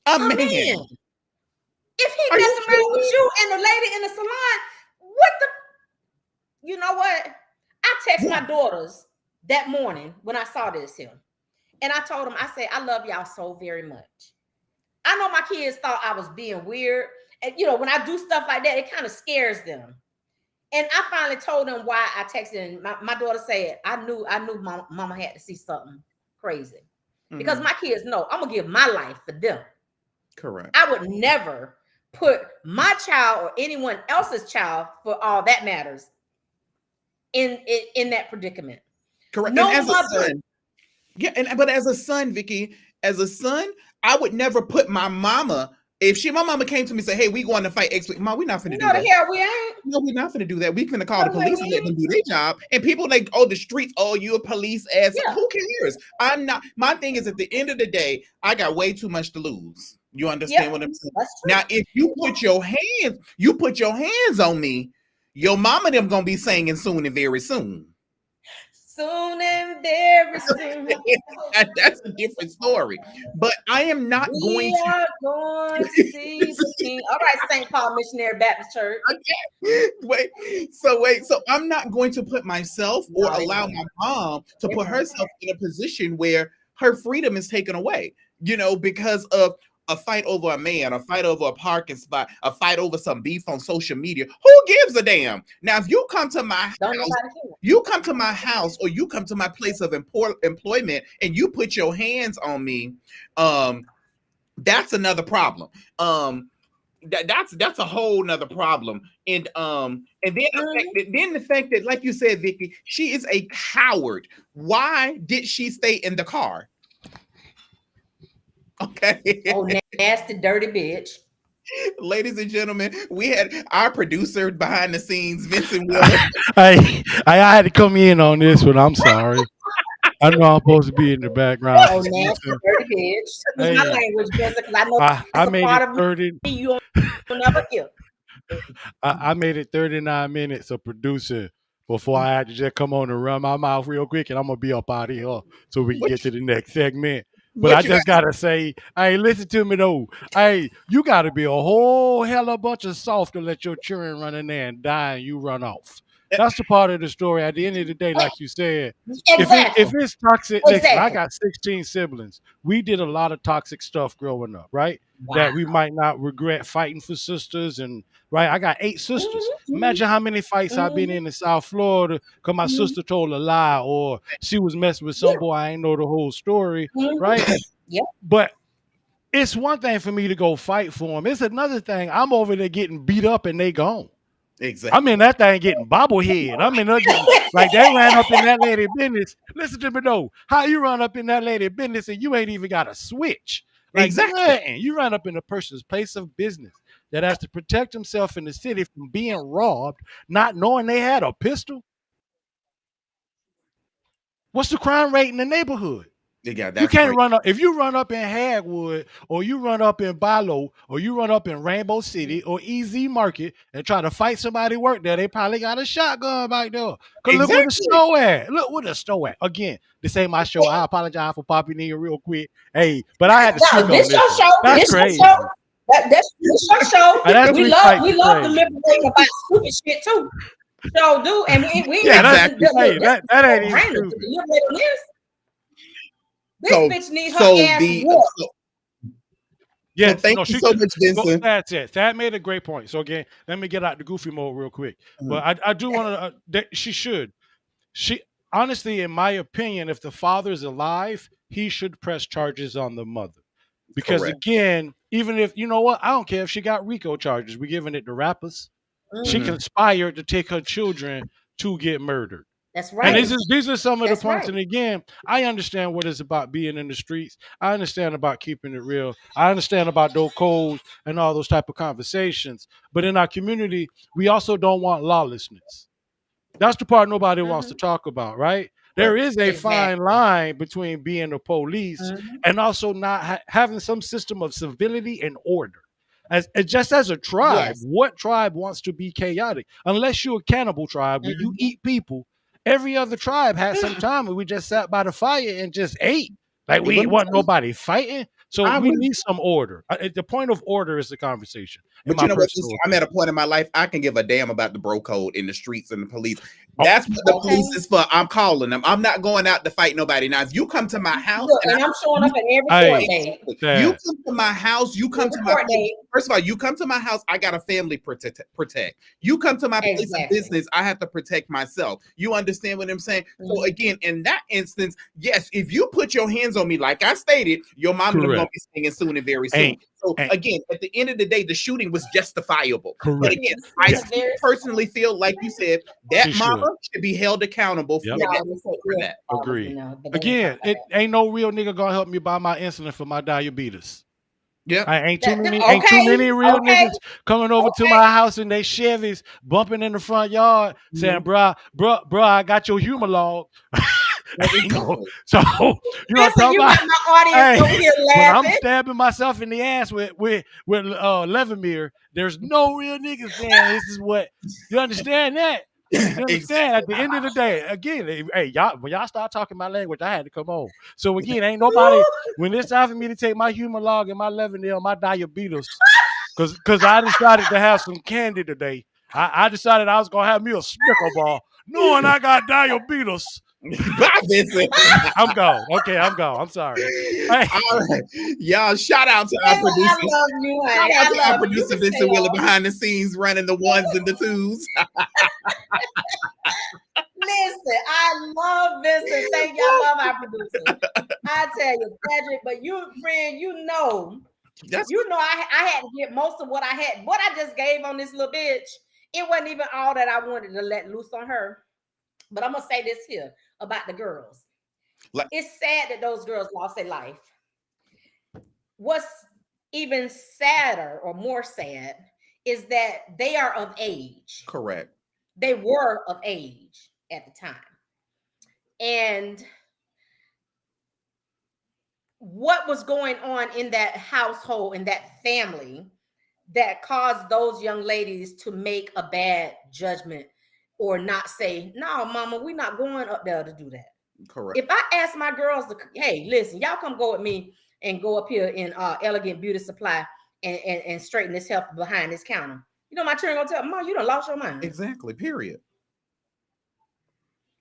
A man. If he messing around with you and the lady in the salon, what the? You know what? I texted my daughters that morning when I saw this here. And I told them, I said, I love y'all so very much. I know my kids thought I was being weird. And, you know, when I do stuff like that, it kind of scares them. And I finally told them why I texted. And my daughter said, I knew mama had to see something crazy. Because my kids know I'm going to give my life for them. Correct. I would never put my child or anyone else's child, for all that matters, in that predicament. Correct. No and as mother. A son, but as a son, Vicky, as a son, I would never put my mama. If my mama came to me and said, "Hey, we going to fight X," Mom, we're not finna do that. The hell we ain't. No, we're not finna do that. We finna call the police and let them do their job. And people like, oh, the streets, oh, you a police ass. Yeah. Who cares? I'm not. My thing is, at the end of the day, I got way too much to lose. You understand what I'm saying? Now, if you put your hands on me, your mama them gonna be singing soon and very soon. Soon and very soon. That's a different story. But I am not going to see the king. All right, St. Paul Missionary Baptist Church. Okay. Wait. So I'm not going to put myself or allow my mom to put herself in a position where her freedom is taken away, because of a fight over a man, a fight over a parking spot, a fight over some beef on social media. Who gives a damn? Now, if you come to my house, or you come to my place of employment and you put your hands on me, that's another problem. That's a whole nother problem. And then the fact that, like you said, Vicky, she is a coward. Why did she stay in the car? Okay. Oh, nasty, dirty bitch. Ladies and gentlemen, we had our producer behind the scenes, Vincent Willis. I had to come in on this one. I'm sorry. I know I'm supposed to be in the background. Oh, nasty, dirty bitch. Hey, my language, because I know I made part it of 30. You'll never hear. I made it 39 minutes of producing before I had to just come on and run my mouth real quick, and I'm gonna be up out of here so we can get to the next segment. But I just gotta say, hey, listen to me though. Hey, you gotta be a whole hell of a bunch of soft to let your children run in there and die and you run off. That's the part of the story. At the end of the day, like you said, if it's toxic, listen, I got 16 siblings. We did a lot of toxic stuff growing up, right? Wow. That we might not regret fighting for sisters. And right, I got 8 sisters. Mm-hmm. Imagine how many fights I've been in South Florida because my sister told a lie or she was messing with some boy. I ain't know the whole story, right? Yeah. But it's one thing for me to go fight for them. It's another thing. I'm over there getting beat up and they gone. Exactly. I'm in that thing getting bobblehead. I'm in there getting, like they ran up in that lady business. Listen to me though. How you run up in that lady business and you ain't even got a switch? Like, Exactly. you run up in a person's place of business that has to protect himself in the city from being robbed, not knowing they had a pistol. What's the crime rate in the neighborhood? Yeah, You that's can't great. run up if you run up in Hagwood or you run up in Bilo or you run up in Rainbow City or EZ Market and try to fight somebody work there. They probably got a shotgun back there. Cause look where the Exactly. store at. Look where the store at. Again, this ain't my show. I apologize for popping in real quick. Hey, but I had to speak on This your this. show. That's This your crazy. show. That's your show. That's We love deliberating about stupid shit too. So do, and we Yeah, not hey, that ain't even random true. to deliberate on this. This So- bitch needs her So ass the whooped. Yeah, so thank you so much, Vincent. That's it. That made a great point. So again, let me get out the goofy mode real quick. But I do want to. She should. She honestly, in my opinion, if the father is alive, he should press charges on the mother. Because Correct. again, even if you know what, I don't care if she got RICO charges. We're giving it to rappers. She Mhm. conspired to take her children to get murdered. That's right. And these are some of That's the points. right. And again, I understand what it's about being in the streets. I understand about keeping it real. I understand about those codes and all those type of conversations. But in our community, we also don't want lawlessness. That's the part nobody wants to talk about, right? There is a fine line between being the police and also not having some system of civility and order. As just as a tribe, Yes. what tribe wants to be chaotic? Unless you're a cannibal tribe where you eat people. Every other tribe had some time where we just sat by the fire and just ate. Like we Let me wasn't tell you- nobody fighting. So I we would- need some order. The point of order is the conversation. But you know what? I'm at a point in my life I can give a damn about the bro code in the streets and the police. That's what the police is for. I'm calling them. I'm not going out to fight nobody. Now, if you come to my house, Look, and I'm showing up at every court date. You come to my house. You come to my court date. First of all, you come to my house. I got a family protect. You come to my place of business. I have to protect myself. You understand what I'm saying? So again, in that instance, yes, if you put your hands on me, like I stated, your mom and them gonna be singing soon and very soon. So again, at the end of the day, the shooting was justifiable. But again, I still personally feel like you said that mama should be held accountable for that. Agreed. Again, it ain't no real nigga gonna help me buy my insulin for my diabetes. Yeah, ain't too many real niggas coming over to my house in they Chevys, bumping in the front yard, saying, bruh, I got your Humalog. So you know what I'm talking about? My audience over here when I'm laughing. stabbing myself in the ass with Levemir, there's no real niggas saying this is what you understand that. You understand? At the end of the day, again, hey, y'all, when y'all start talking my language, I had to come on. So again, ain't nobody when it's time for me to take my Humalog and my Levemir, my diabetes, because I decided to have some candy today. I decided I was gonna have me a Snicker bar, knowing I got diabetes. Bye, Vincent. I'm gone. Okay, I'm gone. I'm sorry. Hey. All right. Y'all, shout out to our producer. I love you, honey. Shout out to I our love producer, you. Vincent Wheeler, behind the scenes, running the ones and the twos. Listen, I love Vincent. Thank you. I love our producer. I tell you, Patrick, but you, friend, you know, I had to get most of what I had. What I just gave on this little bitch, it wasn't even all that I wanted to let loose on her. But I'm gonna say this here about the girls. It's sad that those girls lost their life. What's even sadder or more sad is that they are of age. Correct. They were of age at the time. And what was going on in that household, in that family, that caused those young ladies to make a bad judgment or not say, no, mama, we're not going up there to do that. Correct. If I ask my girls to, hey, listen, y'all come go with me and go up here in Elegant Beauty Supply and straighten this health behind this counter. You know, my children gonna tell me, Mom, you done lost your mind. Exactly. Period.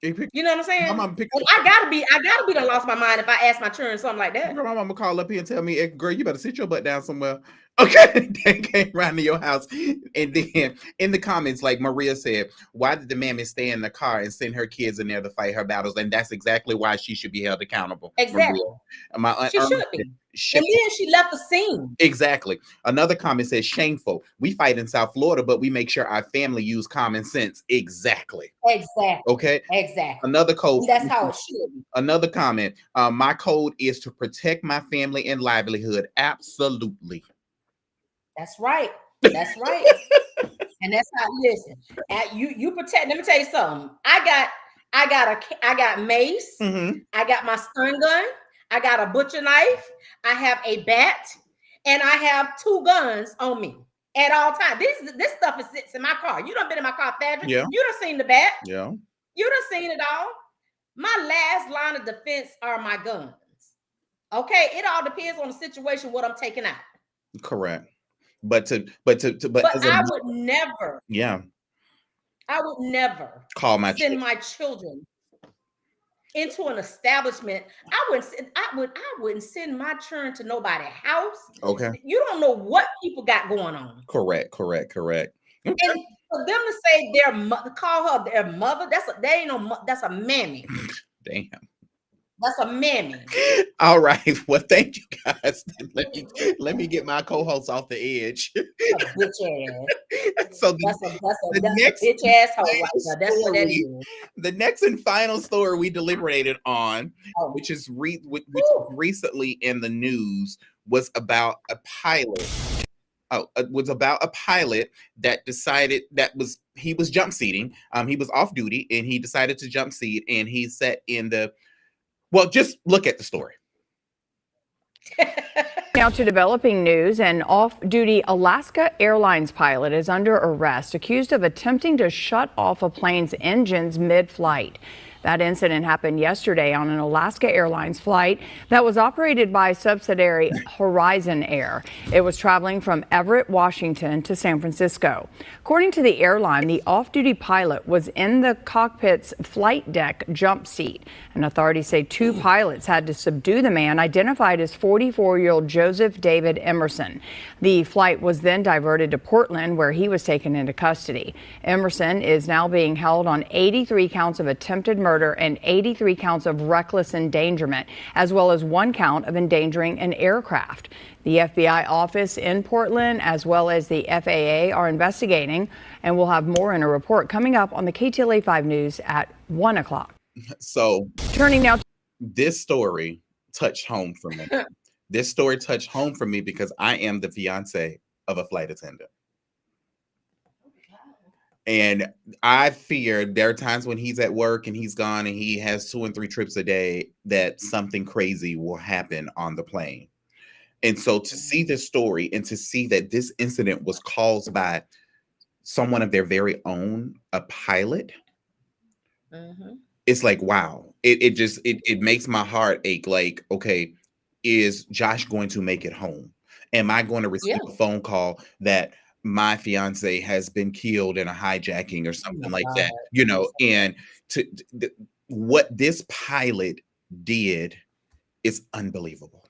You know what I'm saying? My mama I gotta be done lost my mind if I ask my children something like that. My mama call up here and tell me, hey, girl, you better sit your butt down somewhere. Okay, they came around to your house, and then in the comments, like Maria said, why did the mammy stay in the car and send her kids in there to fight her battles? And that's exactly why she should be held accountable. Exactly. Maria. My aunt She Irma should be. said, And then she left the scene. exactly. Another comment says, shameful. We fight in South Florida, but we make sure our family use common sense. Exactly. Exactly. Okay. Exactly. Another code. And that's how it should be. Another comment. My code is to protect my family and livelihood. Absolutely. That's right. That's right. And that's how. Listen, you protect. Let me tell you something. I got mace. Mm-hmm. I got my stun gun. I got a butcher knife. I have a bat, and I have 2 guns on me at all times. This stuff sits in my car. You done been in my car, Fadrick. Yeah. You done seen the bat. Yeah. You done seen it all. My last line of defense are my guns. Okay, it all depends on the situation, what I'm taking out. Correct. But I would never. Yeah. I would never call my send my children into an establishment. I wouldn't send my children to nobody's house. Okay. You don't know what people got going on. Correct. Okay. And for them to say call her their mother, that's a mammy. Damn. That's a mammy. All right. Well, thank you guys. Let me get my co-host off the edge. Bitch ass. So that's a bitch asshole right now. That's what that is. The next and final story we deliberated on, which is recently in the news, was about a pilot. It was about a pilot that decided he was jump seating. He was off duty and he decided to jump seat, and he sat in the. Well, just look at the story. Now to developing news, an off-duty Alaska Airlines pilot is under arrest, accused of attempting to shut off a plane's engines mid-flight. That incident happened yesterday on an Alaska Airlines flight that was operated by subsidiary Horizon Air. It was traveling from Everett, Washington to San Francisco. According to the airline, the off-duty pilot was in the cockpit's flight deck jump seat, and authorities say 2 pilots had to subdue the man, identified as 44-year-old Joseph David Emerson. The flight was then diverted to Portland, where he was taken into custody. Emerson is now being held on 83 counts of attempted murder and 83 counts of reckless endangerment, as well as 1 count of endangering an aircraft. The FBI office in Portland, as well as the FAA, are investigating, and we'll have more in a report coming up on the KTLA 5 News at 1 o'clock. So, turning now, this story touched home for me. This story touched home for me because I am the fiance of a flight attendant. And I fear there are times when he's at work and he's gone and he has 2 and 3 trips a day that something crazy will happen on the plane. And so to see this story and to see that this incident was caused by someone of their very own, a pilot, it's like, wow, it makes my heart ache. Like, okay, is Josh going to make it home? Am I going to receive a phone call that my fiance has been killed in a hijacking or something like that, and what this pilot did is unbelievable.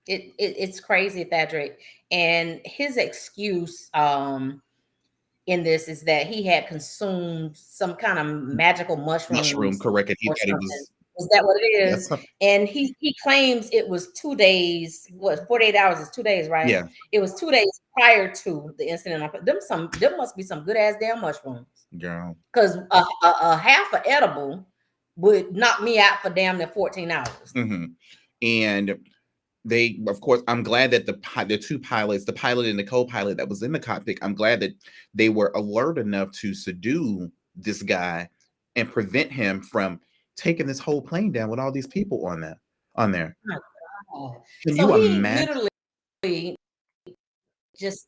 It's crazy, Fadrick. And his excuse in this is that he had consumed some kind of magical mushroom. Correct. And he thought it was. Is that what it is? Yes. And he claims it was 2 days. What, 48 hours is 2 days, right? Yeah. It was 2 days prior to the incident. Them must be some good ass damn mushrooms. Yeah. Because a half an edible would knock me out for damn near 14 hours. Mm-hmm. And they, of course, I'm glad that the 2 pilots, the pilot and the co-pilot that was in the cockpit, I'm glad that they were alert enough to subdue this guy and prevent him from taking this whole plane down with all these people on there. Oh, Can so you he imagine? Literally just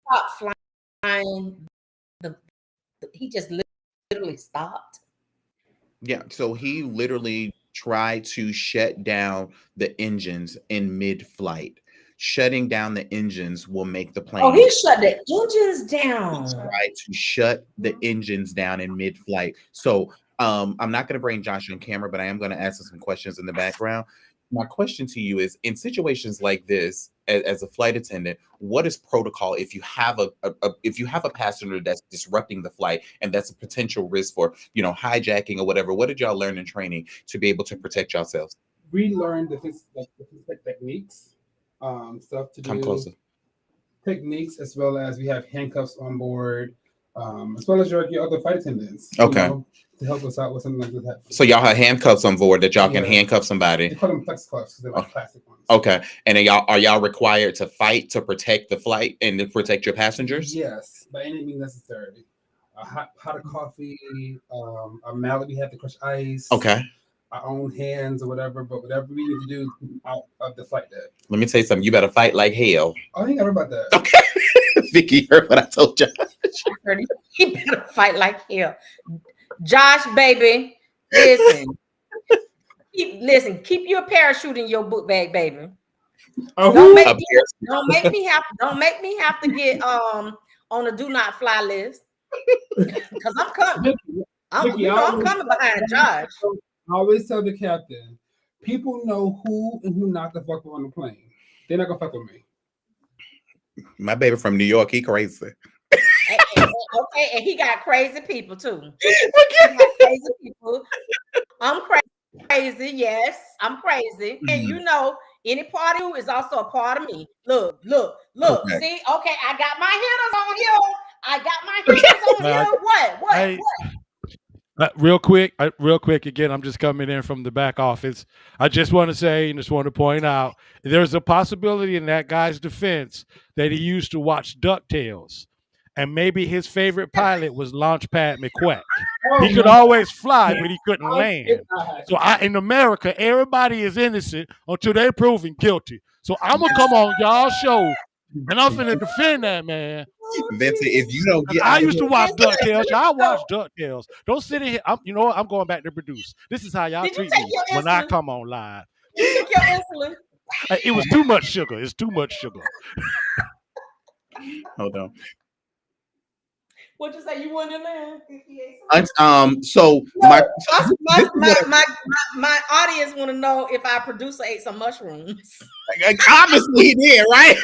stopped flying. He just literally stopped. Yeah. So he literally tried to shut down the engines in mid-flight. Shutting down the engines will make the plane. Oh, he shut the engines down. He tried to shut the engines down in mid-flight. So I'm not going to bring Josh on camera, but I am going to ask him some questions in the background. my question to you is, in situations like this, as a flight attendant, what is protocol if you have a passenger that's disrupting the flight and that's a potential risk for hijacking or whatever? What did y'all learn in training to be able to protect yourselves? We learned the techniques, stuff to do. Come closer. Techniques, as well as we have handcuffs on board, as well as your other flight attendants. Okay. To help us out with something like that. So y'all have handcuffs on board that y'all can handcuff somebody. They call them flex cuffs because they're like plastic ones. Okay. And are y'all required to fight to protect the flight and to protect your passengers? Yes, by any means necessary. A hot pot of coffee, a mallet we have to crush ice. Okay. Our own hands or whatever, but whatever we need to do to keep out of the flight deck. Let me tell you something. You better fight like hell. I ain't heard about that. Okay. Vicky, heard what I told you. He better fight like hell. Josh, baby, listen. Keep your parachute in your book bag, baby. Don't make me have to get on a do not fly list. Because I'm coming. I'm coming behind Josh. I always tell the captain, people know who and who not to fuck with on the plane. They're not gonna fuck with me. My baby from New York, he crazy. Okay, and he got crazy people too. Crazy people. I'm crazy. Yes, I'm crazy. And any part of you is also a part of me. Look. Okay. See, okay, I got my hitters on here. What? Real quick, again, I'm just coming in from the back office. I just want to say and just want to point out there's a possibility in that guy's defense that he used to watch DuckTales, and maybe his favorite pilot was Launchpad McQuack. He could always fly, but he couldn't land. So in America, everybody is innocent until they're proven guilty. So I'm going to come on y'all's show, and I'm finna defend that man. Vincent, if you don't get, I used to watch DuckTales. Y'all watch DuckTales. Don't sit in here. I'm going back to produce. This is how y'all treat me when I come on live. You took your insulin. It was too much sugar. It's too much sugar. Hold on. What'd you say? You wanted to land? So my audience want to know if our producer ate some mushrooms. Obviously he did, right?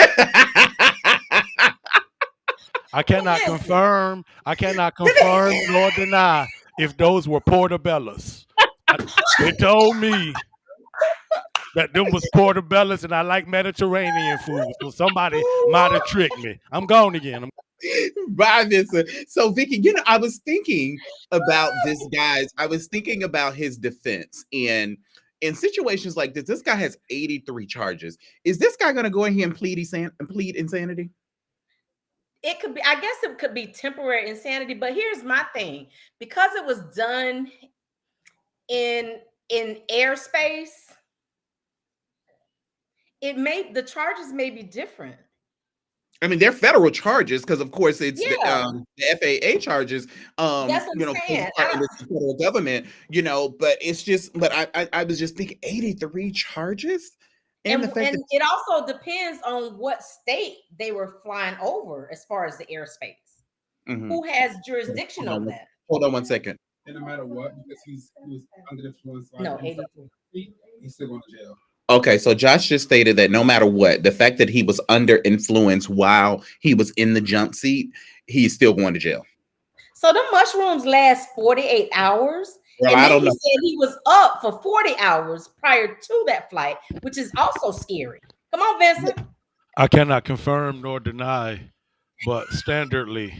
I cannot confirm nor deny if those were portobellos. They told me that them was portobellos, and I like Mediterranean food, so somebody might have tricked me. I'm gone again. Bye, Vincent. So, Vicky, I was thinking about this guy's. I was thinking about his defense, and in situations like this guy has 83 charges. Is this guy going to go in here and plead insanity? It could be. I guess it could be temporary insanity. But here's my thing: because it was done in airspace, the charges may be different. I mean, they're federal charges because, of course, it's the FAA charges. That's what I'm saying. The federal government, but it's just. But I was just thinking, 83 charges, and it also depends on what state they were flying over as far as the airspace. Mm-hmm. Who has jurisdiction over that? Hold on one second. And no matter what, because he was under the influence. No, 83. He's still going to jail. Okay, so Josh just stated that no matter what, the fact that he was under influence while he was in the jump seat, he's still going to jail. So the mushrooms last 48 hours. Well, and I don't he know. said he was up for 40 hours prior to that flight, which is also scary. Come on, Vincent. I cannot confirm nor deny, but standardly,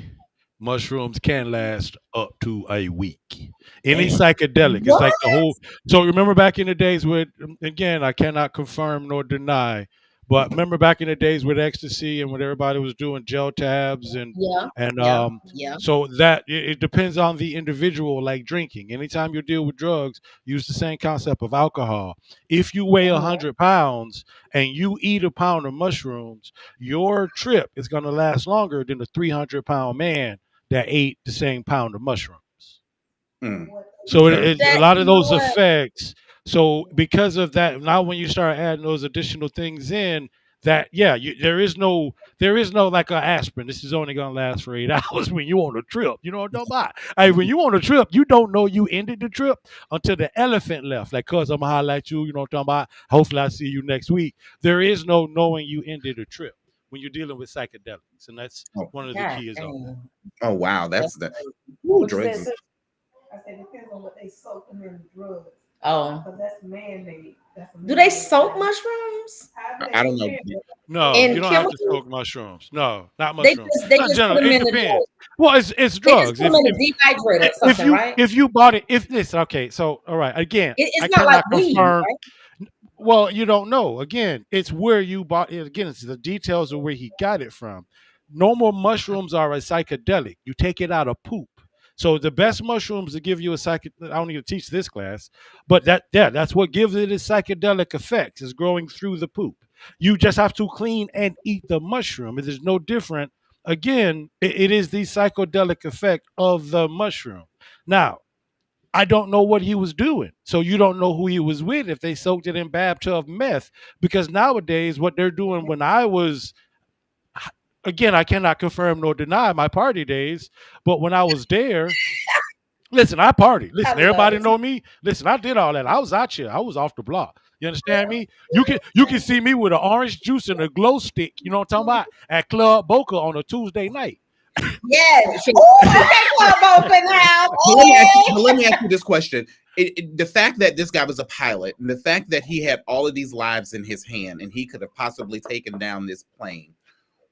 mushrooms can last up to a week. Any psychedelic, it's like the whole. So remember back in the days with, again, I cannot confirm nor deny, but remember back in the days with ecstasy and when everybody was doing gel tabs so that it depends on the individual, like drinking. Anytime you deal with drugs, use the same concept of alcohol. If you weigh 100 pounds and you eat a pound of mushrooms, your trip is going to last longer than the 300-pound man that ate the same pound of mushrooms. So a lot of those effects. So because of that, now when you start adding those additional things in, that there is no like an aspirin. This is only gonna last for 8 hours when you on a trip. You know what I'm talking about? Hey, when you on a trip, you don't know you ended the trip until the elephant left. Like, cuz I'm gonna holler at you, you know what I'm talking about? Hopefully I see you next week. There is no knowing you ended a trip when you're dealing with psychedelics, and that's one of the God keys of it. damn. Oh wow, that's the What you drugs. said, is- sis? I said depends on what they soak them in drugs. Oh, Because that's man-made. do they soak mushrooms? I don't know. No, In you don't have to chemicals? soak mushrooms. No, not They mushrooms. just they Not just put generally. them It in the depends. drugs. Well, it's They just drugs. put them in a dehydrator or something, right? If you bought it, if this okay, so all right, again, It's I not like cannot weed, confirm. right? Well, you don't know. Again, it's where you bought it. Again, it's the details of where he got it from. Normal mushrooms are a psychedelic. You take it out of poop. So the best mushrooms to give you a I don't need to teach this class, but that's what gives it its psychedelic effects is growing through the poop. You just have to clean and eat the mushroom. It is no different. Again, it is the psychedelic effect of the mushroom. Now, I don't know what he was doing. So you don't know who he was with if they soaked it in bathtub meth. Because nowadays, what they're doing when I was, again, I cannot confirm nor deny my party days, but when I was there, listen, I partied. Listen, everybody know me. Listen, I did all that. I was out here. I was off the block. You understand me? You can see me with an orange juice and a glow stick, you know what I'm talking about, at Club Boca on a Tuesday night. Yes. Oh, okay, club open now. But let me ask you this question. The fact that this guy was a pilot and the fact that he had all of these lives in his hand and he could have possibly taken down this plane,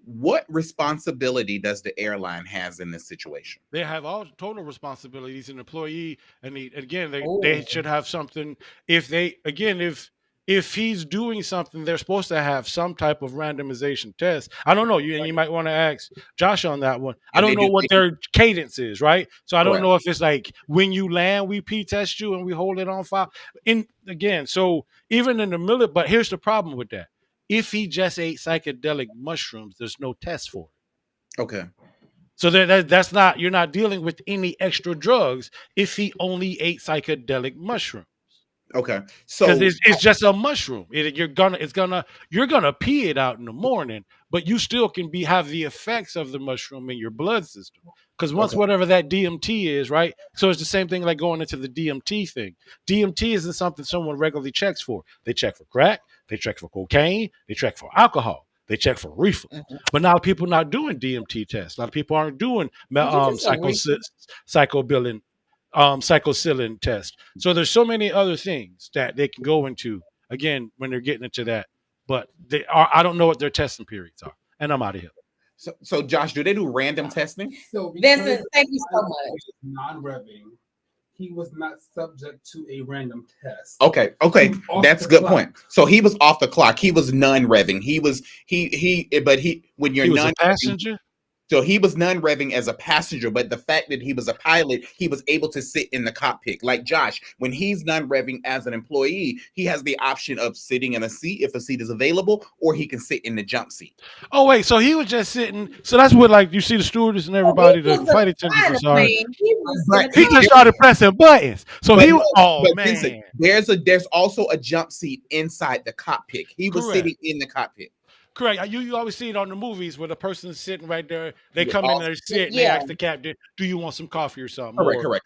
what responsibility does the airline has in this situation? They have all total responsibilities. An employee, and again, they should have something. If he's doing something, they're supposed to have some type of randomization test. I don't know. You might want to ask Josh on that one. I don't know what their cadence is, right? So I don't know if it's like when you land, we P-test you and we hold it on file. So even in the middle, but here's the problem with that. If he just ate psychedelic mushrooms, there's no test for it. Okay. So that's not, you're not dealing with any extra drugs if he only ate psychedelic mushrooms. Okay. So it's just a mushroom. You're gonna pee it out in the morning, but you still can have the effects of the mushroom in your blood system. Because once whatever that DMT is, right? So it's the same thing like going into the DMT thing. DMT isn't something someone regularly checks for. They check for crack, they check for cocaine, they check for alcohol, they check for reefer. But now people not doing DMT tests. A lot of people aren't doing psychocillin test. So there's so many other things that they can go into again when they're getting into that. But I don't know what their testing periods are. And I'm out of here. So Josh, do they do random testing? So Vincent, thank you so much. Non-revving, he was not subject to a random test. Okay, that's a good point. So he was off the clock. He was non-revving. He was when you're non passenger. So he was non-revving as a passenger, but the fact that he was a pilot, he was able to sit in the cockpit. Like Josh, when he's non-revving as an employee, he has the option of sitting in a seat if a seat is available, or he can sit in the jump seat. Oh wait, so he was just sitting. So that's what, like, you see the stewardess and everybody, the flight attendants. He just started pressing buttons. So man, there's also a jump seat inside the cockpit. He was sitting in the cockpit. Correct. You always see it on the movies where the person's sitting right there. They come in there, sit, and they ask the captain, "Do you want some coffee or something?" Correct.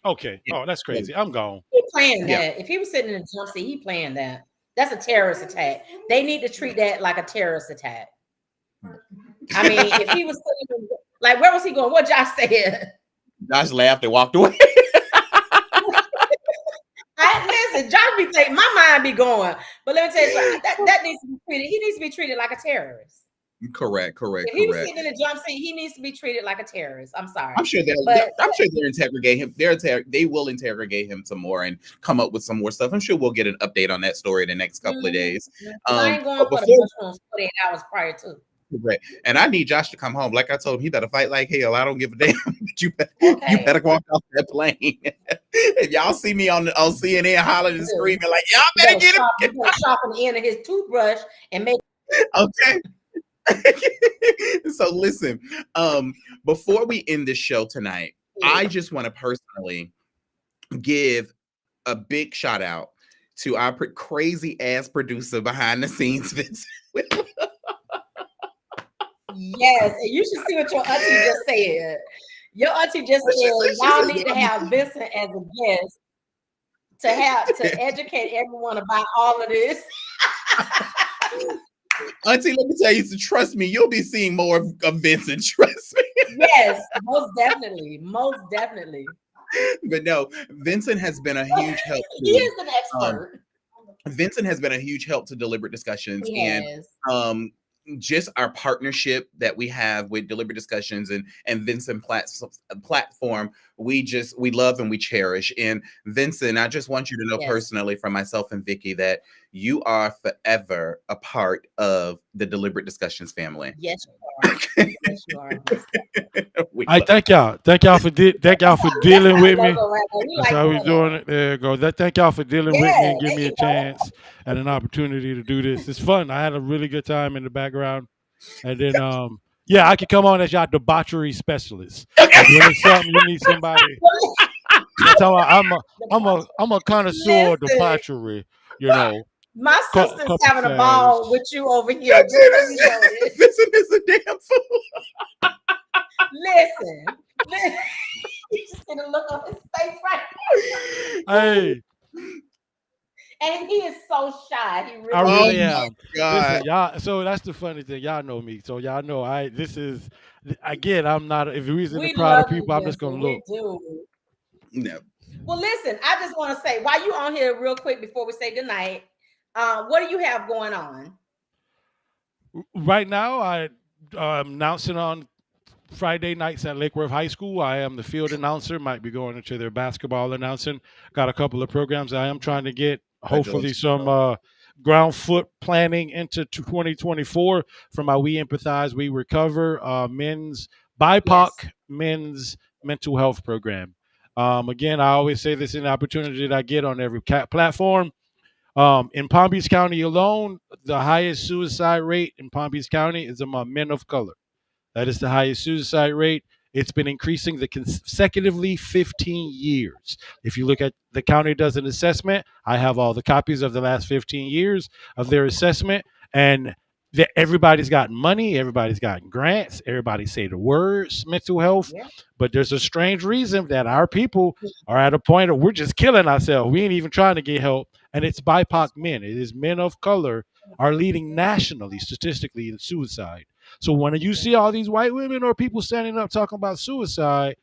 Okay. Oh, that's crazy. I'm gone. He planned that. If he was sitting in a jump seat, he planned that. That's a terrorist attack. They need to treat that like a terrorist attack. I mean, if he was sitting, like, where was he going? What Josh said? Josh laughed and walked away. Listen, Josh be thinking, my mind be going, but let me tell you something. That needs to be treated. He needs to be treated like a terrorist. Correct. If he was sitting in a jump seat, he needs to be treated like a terrorist. I'm sorry. I'm sure they'll interrogate him. They will interrogate him some more and come up with some more stuff. I'm sure we'll get an update on that story in the next couple of days. I ain't going for the mushrooms 48 hours prior to. Right. And I need Josh to come home. Like I told him, he better fight like hell. I don't give a damn. But you better walk off that plane. If y'all see me on CNN hollering and screaming like, y'all better get him. Sharpen the end of his toothbrush and make. Okay. So listen, before we end this show tonight, I just want to personally give a big shout out to our crazy ass producer behind the scenes, Vincent. Yes, and you should see what your auntie just said. Your auntie just said y'all need to have Vincent as a guest to educate everyone about all of this. Auntie, let me tell you, trust me, you'll be seeing more of Vincent. Trust me. Yes, most definitely. But no, Vincent has been a huge help. He is an expert. Vincent has been a huge help to Deliberate Discussions, and just our partnership that we have with Deliberate Discussions and Vincent platform, we love and we cherish. And Vincent, I just want you to know personally from myself and Vicky that you are forever a part of the Deliberate Discussions family. Yes, you are. Yes, you are. I thank y'all. Thank y'all for dealing with me. That's how we doing it. There you go. Thank y'all for dealing with me and giving me a chance and an opportunity to do this. It's fun. I had a really good time in the background. And then I could come on as y'all debauchery specialist. Like when it's something you need somebody. I'm a connoisseur of debauchery, you know. My sister's having a ball with you over here. Vincent is a damn fool. Listen. You just get a look on his face right now. Hey. And he is so shy. He really I really am. God. Listen, y'all, so that's the funny thing. Y'all know me. So y'all know I'm not, if the reason to proud of people, I'm just going to look. We do. No. Well, listen, I just want to say, while you on here real quick before we say goodnight, what do you have going on? Right now, I'm announcing on Friday nights at Lake Worth High School. I am the field announcer, might be going into their basketball announcing. Got a couple of programs I am trying to get, hopefully some ground foot planning into 2024 for my We Empathize, We Recover men's BIPOC men's mental health program. Again, I always say this in the opportunity that I get on every platform. In Palm Beach County alone, the highest suicide rate in Palm Beach County is among men of color. That is the highest suicide rate. It's been increasing consecutively 15 years. If you look at the county does an assessment, I have all the copies of the last 15 years of their assessment, and everybody's gotten money, everybody's gotten grants, everybody say the words mental health, but there's a strange reason that our people are at a point of we're just killing ourselves. We ain't even trying to get help, and it's BIPOC men. It is men of color are leading nationally, statistically, in suicide. So when you see all these white women or people standing up talking about suicide,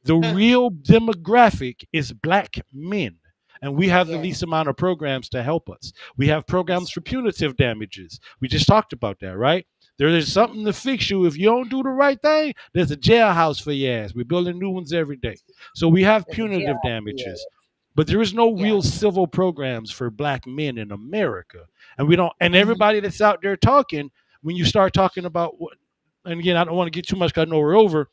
the real demographic is black men. And we have the least amount of programs to help us. We have programs for punitive damages. We just talked about that, right? There is something to fix you. If you don't do the right thing, there's a jailhouse for your ass. We're building new ones every day. So we have punitive damages. But there is no real civil programs for black men in America. And we don't, and everybody that's out there talking, when you start talking about what, and again, I don't want to get too much because I know we're over,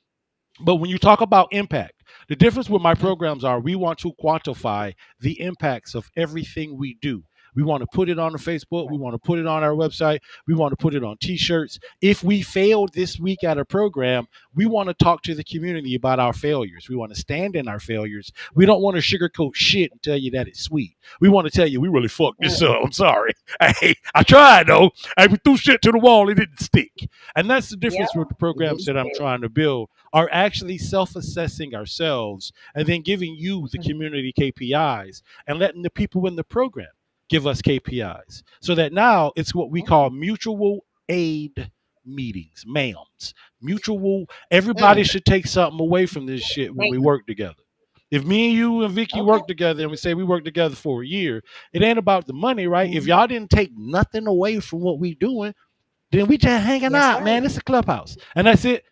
but when you talk about impact, the difference with my programs are we want to quantify the impacts of everything we do. We want to put it on the Facebook. We want to put it on our website. We want to put it on T-shirts. If we failed this week at a program, we want to talk to the community about our failures. We want to stand in our failures. We don't want to sugarcoat shit and tell you that it's sweet. We want to tell you we really fucked this up. I'm sorry. Hey, I tried though. We threw shit to the wall. It didn't stick. And that's the difference with the programs that I'm trying to build are actually self-assessing ourselves and then giving you the community KPIs and letting the people in the program give us KPIs so that now it's what we call mutual aid meetings, MAMs. Everybody should take something away from this shit when we work together. If me and you and Vicky work together and we say we work together for a year, it ain't about the money, right? If y'all didn't take nothing away from what we doing, then we just hanging out, man. It's a clubhouse. And that's it.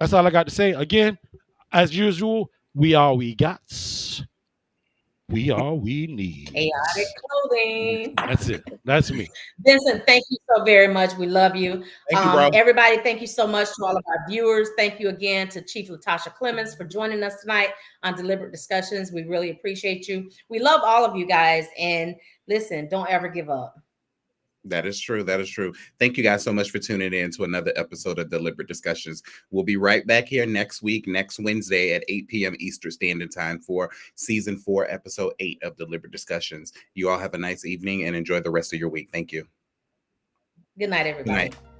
That's all I got to say. Again, as usual, we are we got. We are we need. Chaotic clothing. That's it. That's me. Vincent, thank you so very much. We love you. Thank you, bro. Everybody, thank you so much to all of our viewers. Thank you again to Chief Latasha Clemens for joining us tonight on Deliberate Discussions. We really appreciate you. We love all of you guys. And listen, don't ever give up. That is true. That is true. Thank you guys so much for tuning in to another episode of Deliberate Discussions. We'll be right back here next week, next Wednesday at 8 p.m. Eastern Standard Time for Season 4, Episode 8 of Deliberate Discussions. You all have a nice evening and enjoy the rest of your week. Thank you. Good night, everybody. Good night.